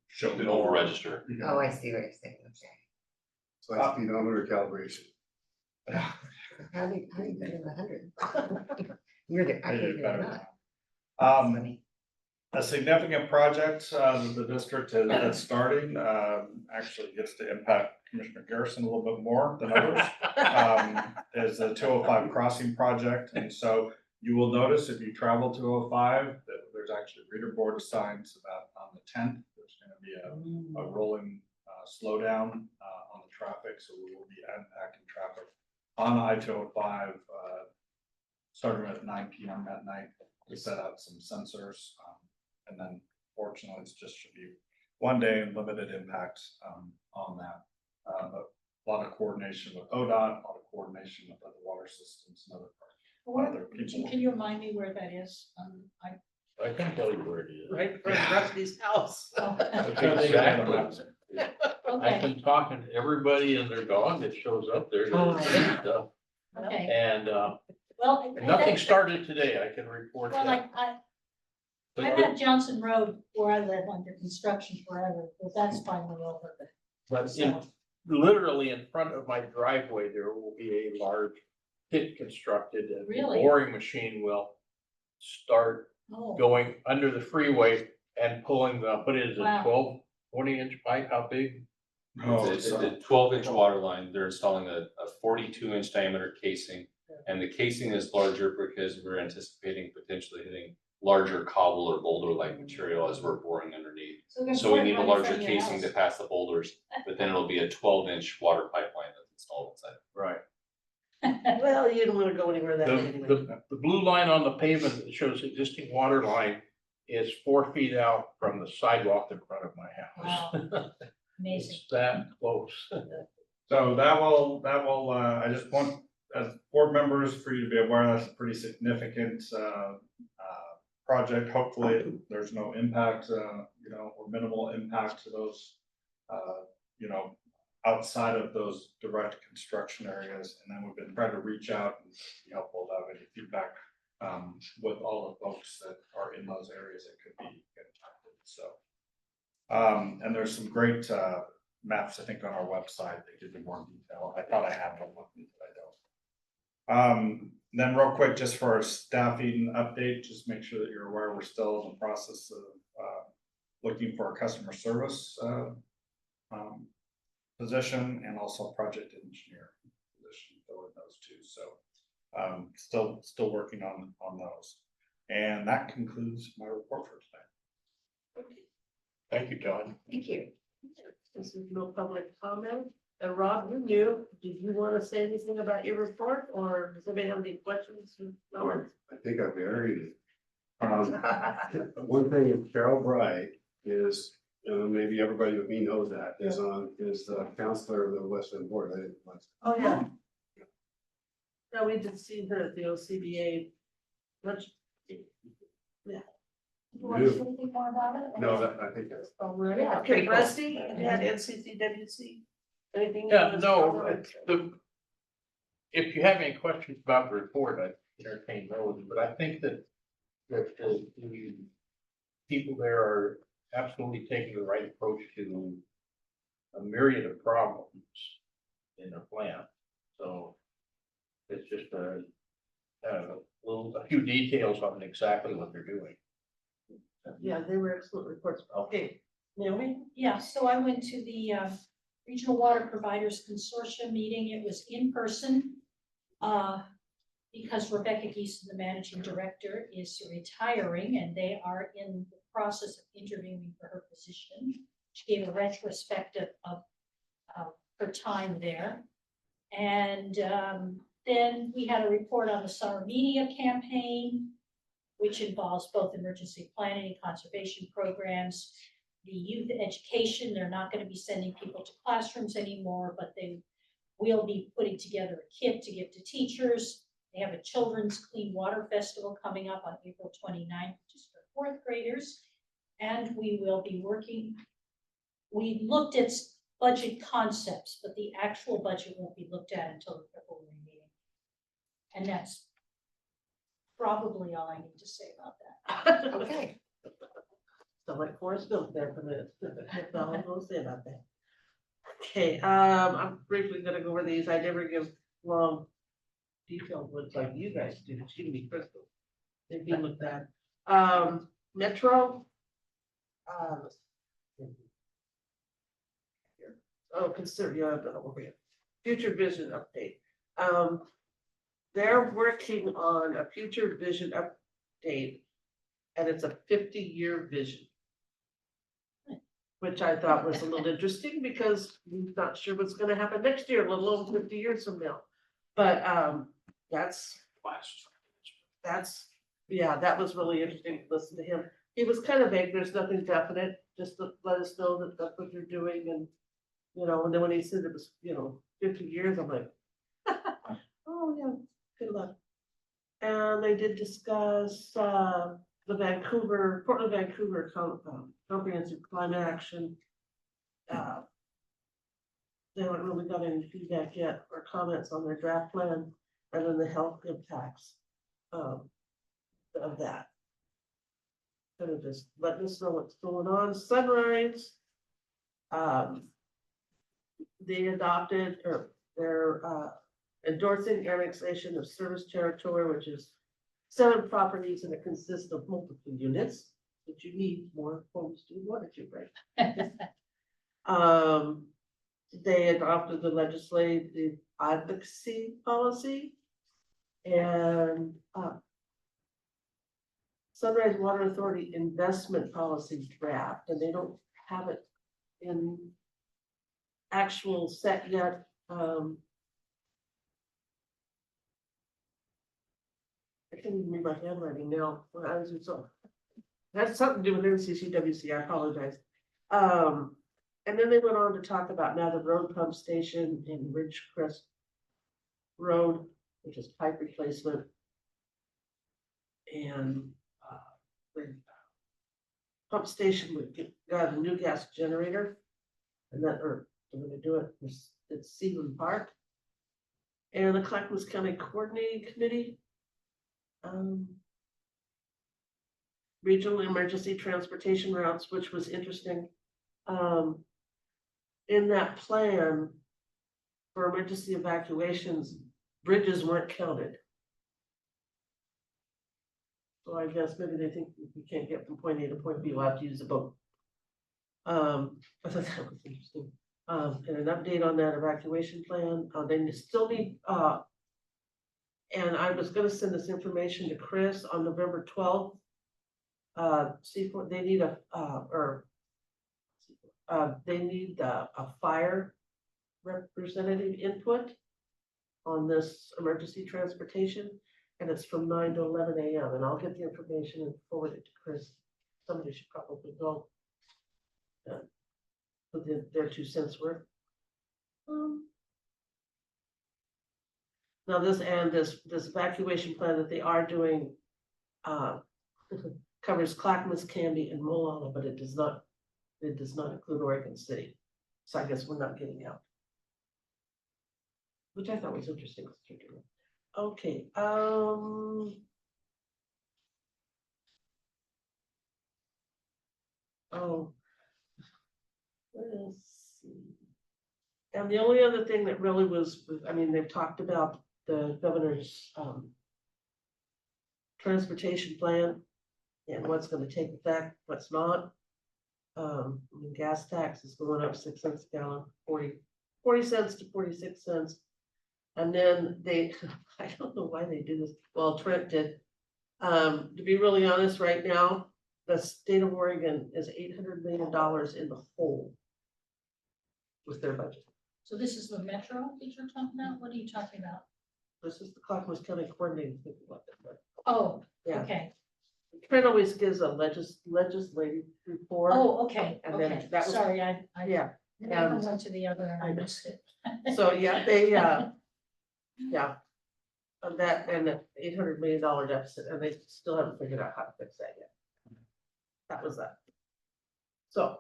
showed The old register. You can- Oh, I see what you're saying, okay. So that's speedometer calibration. How do you get in 100? You're the, I Yeah, can't better do than that. that. Funny. a significant project that the district is starting, actually gets to impact Commissioner Garrison a little bit more than others. Is the 205 crossing project, and so you will notice if you travel 205 that there's actually reader board signs about on the 10th. There's going to be a rolling slowdown on the traffic, so we will be impacting traffic on I-205 starting at 9 p.m. at night. We set out some sensors, and then fortunately it's just should be one day and limited impact on that. But a lot of coordination with ODOT, a lot of coordination with other water systems and other people. Can you remind me where that is? I can tell you where it is. Right in front of Rusty's house. Exactly. I've Okay, been talking to everybody and their dog that shows up there. Oh, And, okay, And well. nothing started today, I can report Well, that. I've had Johnson Road where I live under construction forever, but that's finally over. But literally in front of my driveway, there will be a large pit constructed and the Really? boring machine will start Oh, going under the freeway and pulling what is it, Wow. 12, 20-inch pipe, how big? It's a 12-inch water line. They're installing a 42-inch diameter casing. And the casing is larger because we're anticipating potentially hitting larger cobble or boulder-like material as we're boring underneath. they're So we pouring need a right in larger front of your casing to house. pass the boulders, but then it'll be a 12-inch water pipeline that's installed inside. Right. Well, you don't wanna go anywhere that way anyway. The blue line on the pavement that shows existing water line is 4 feet out from the sidewalk in front of my house. Amazing. It's that close. So that will, I just want, as board members, for you to be aware, that's a pretty significant, project. Hopefully, there's no impact, or minimal impact to those, outside of those direct construction areas. And then we've been trying to reach out and be helpful to have any feedback, with all the folks that are in those areas that could be impacted, so. And there's some great, maps, I think, on our website that give you more detail. I thought I had one with me, but I don't. Then real quick, just for our staffing update, just make sure that you're aware, we're still in the process of, looking for a customer service, position and also project engineer position, filling those two. So, still working on those. And that concludes my report for today. Thank you, John. Thank you. This is no public comment. And Rob, you knew, did you want to say anything about your report, or does anybody have any questions? No. I think I buried it. One thing with Carol Bright is, maybe everybody with me knows that, is the counselor of the West End Board. I didn't. Oh, yeah. Yeah, we did see her at the OCBA. Much. Yeah. You want to say anything more about it? No, I think that's. Already, Yeah, okay, pretty cool. Rusty, you had NCCWC, anything? you Yeah, wanna no, talk about? if you have any questions about the report, I entertain those, but I think that the people there are absolutely taking the right approach to a myriad of problems in their plant. So it's just a few details on exactly what they're doing. Yeah, they were excellent reports, okay, Naomi? Yeah, so I went to the Regional Water Providers Consortium meeting. It was in person. Because Rebecca Geeson, the managing director, is retiring and they are in the process of interviewing for her position. She gave a retrospective of her time there. And then we had a report on the summer media campaign, which involves both emergency planning and conservation programs. The youth education, they're not going to be sending people to classrooms anymore, but they will be putting together a kit to give to teachers. They have a children's clean water festival coming up on April 29th, which is for 4th graders. And we will be working, we looked at budget concepts, but the actual budget won't be looked at until the February meeting. And that's probably all I need to say about that. Okay. So like Forrest Gump there for minutes, that's all I'm gonna say about that. Okay, I'm briefly gonna go over these, I never give long detailed ones like you guys do, it's gonna be crystal. They've been looked at. Metro. Oh, consider, yeah, future vision update. They're working on a future vision update. And it's a 50-year vision. Which I thought was a little interesting because we're not sure what's gonna happen next year, let alone 50 years from now. But that's, yeah, that was really interesting to listen to him. He was kind of vague, there's nothing definite, just to let us know that that's what you're doing and, you know, and then when he said it was, 50 years, I'm like, oh, yeah, good luck. And they did discuss the Portland, Vancouver comprehensive climate action. They haven't really got any feedback yet or comments on their draft plan and then the health impacts of that. Kind of just letting us know what's going on. Sunrise. They adopted or they're endorsing annexation of service territory, which is 7 properties and it consists of multiple units, but you need more homes to water to, right? They adopted the legislative advocacy policy and Sunrise Water Authority investment policy draft, and they don't have it in actual set yet. I can't even read my handwriting now. When I was so that's something to do with NCCWC. I apologize. And then they went on to talk about now the road pump station in Ridgecrest Road, which is pipe replacement. And the pump station would got a new gas generator, and that they're going to do it. It's Sealand Park. And the Clackamas County Coordinating Committee. Regional emergency transportation routes, which was interesting. In that plan for emergency evacuations, bridges weren't counted. So I guess maybe they think if we can't get from point A to point B, we'll have to use a boat. I thought that was interesting. And an update on that evacuation plan. They still need, and I was gonna send this information to Chris on November 12th. See what they need they need a fire representative input on this emergency transportation, and it's from 9 to 11 a.m. And I'll get the information and forward it to Chris. Somebody should probably go with their 2 cents worth. Now this evacuation plan that they are doing covers Clackamas, Canby, and Molalla, but it does not include Oregon City. So I guess we're not getting out. Which I thought was interesting. Okay, oh, let's see. And the only other thing that really was, I mean, they've talked about the governor's transportation plan and what's going to take effect, what's not. I mean, gas tax is going up 6 cents a gallon, 40 cents to 46 cents. And then they, I don't know why they do this. Well, Trent did. To be really honest, right now, the state of Oregon is $800 million in the hole with their budget. So this is the metro that you're talking about? What are you talking about? This is the Clackamas County Coordinating. Oh, Yeah. okay. Trent always gives a legislative report. Oh, okay, And then okay. that was- Sorry, I Yeah, never went to the other and I missed it. so yeah, they, yeah. And that, and the $800 million deficit, and they still haven't figured out how to fix that yet. That was that. So,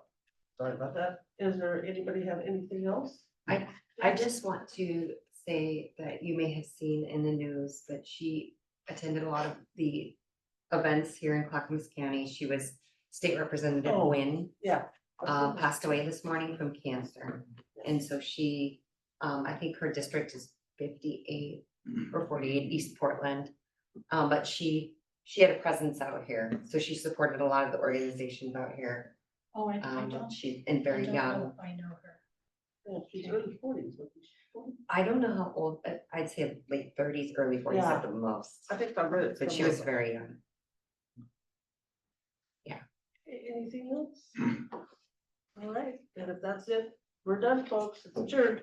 sorry about that. Is there, anybody have anything else? I just want to say that you may have seen in the news that she attended a lot of the events here in Clackamas County. She was State Representative Oh. Wynn, Yeah. passed away this morning from cancer. And so she, I think her district is 58 or 48, East Portland. But she she had a presence out here, so she supported a lot of the organizations out here. Oh, I don't. She's and I very don't young. know if I know her. Yeah, she's early 40s. Isn't she? I don't know how old, I'd say late thirties, early forties Yeah. at the most, I think I read it. but she somewhere, was very young. Anything else? All right, and if that's it, we're done, folks. It's adjourned.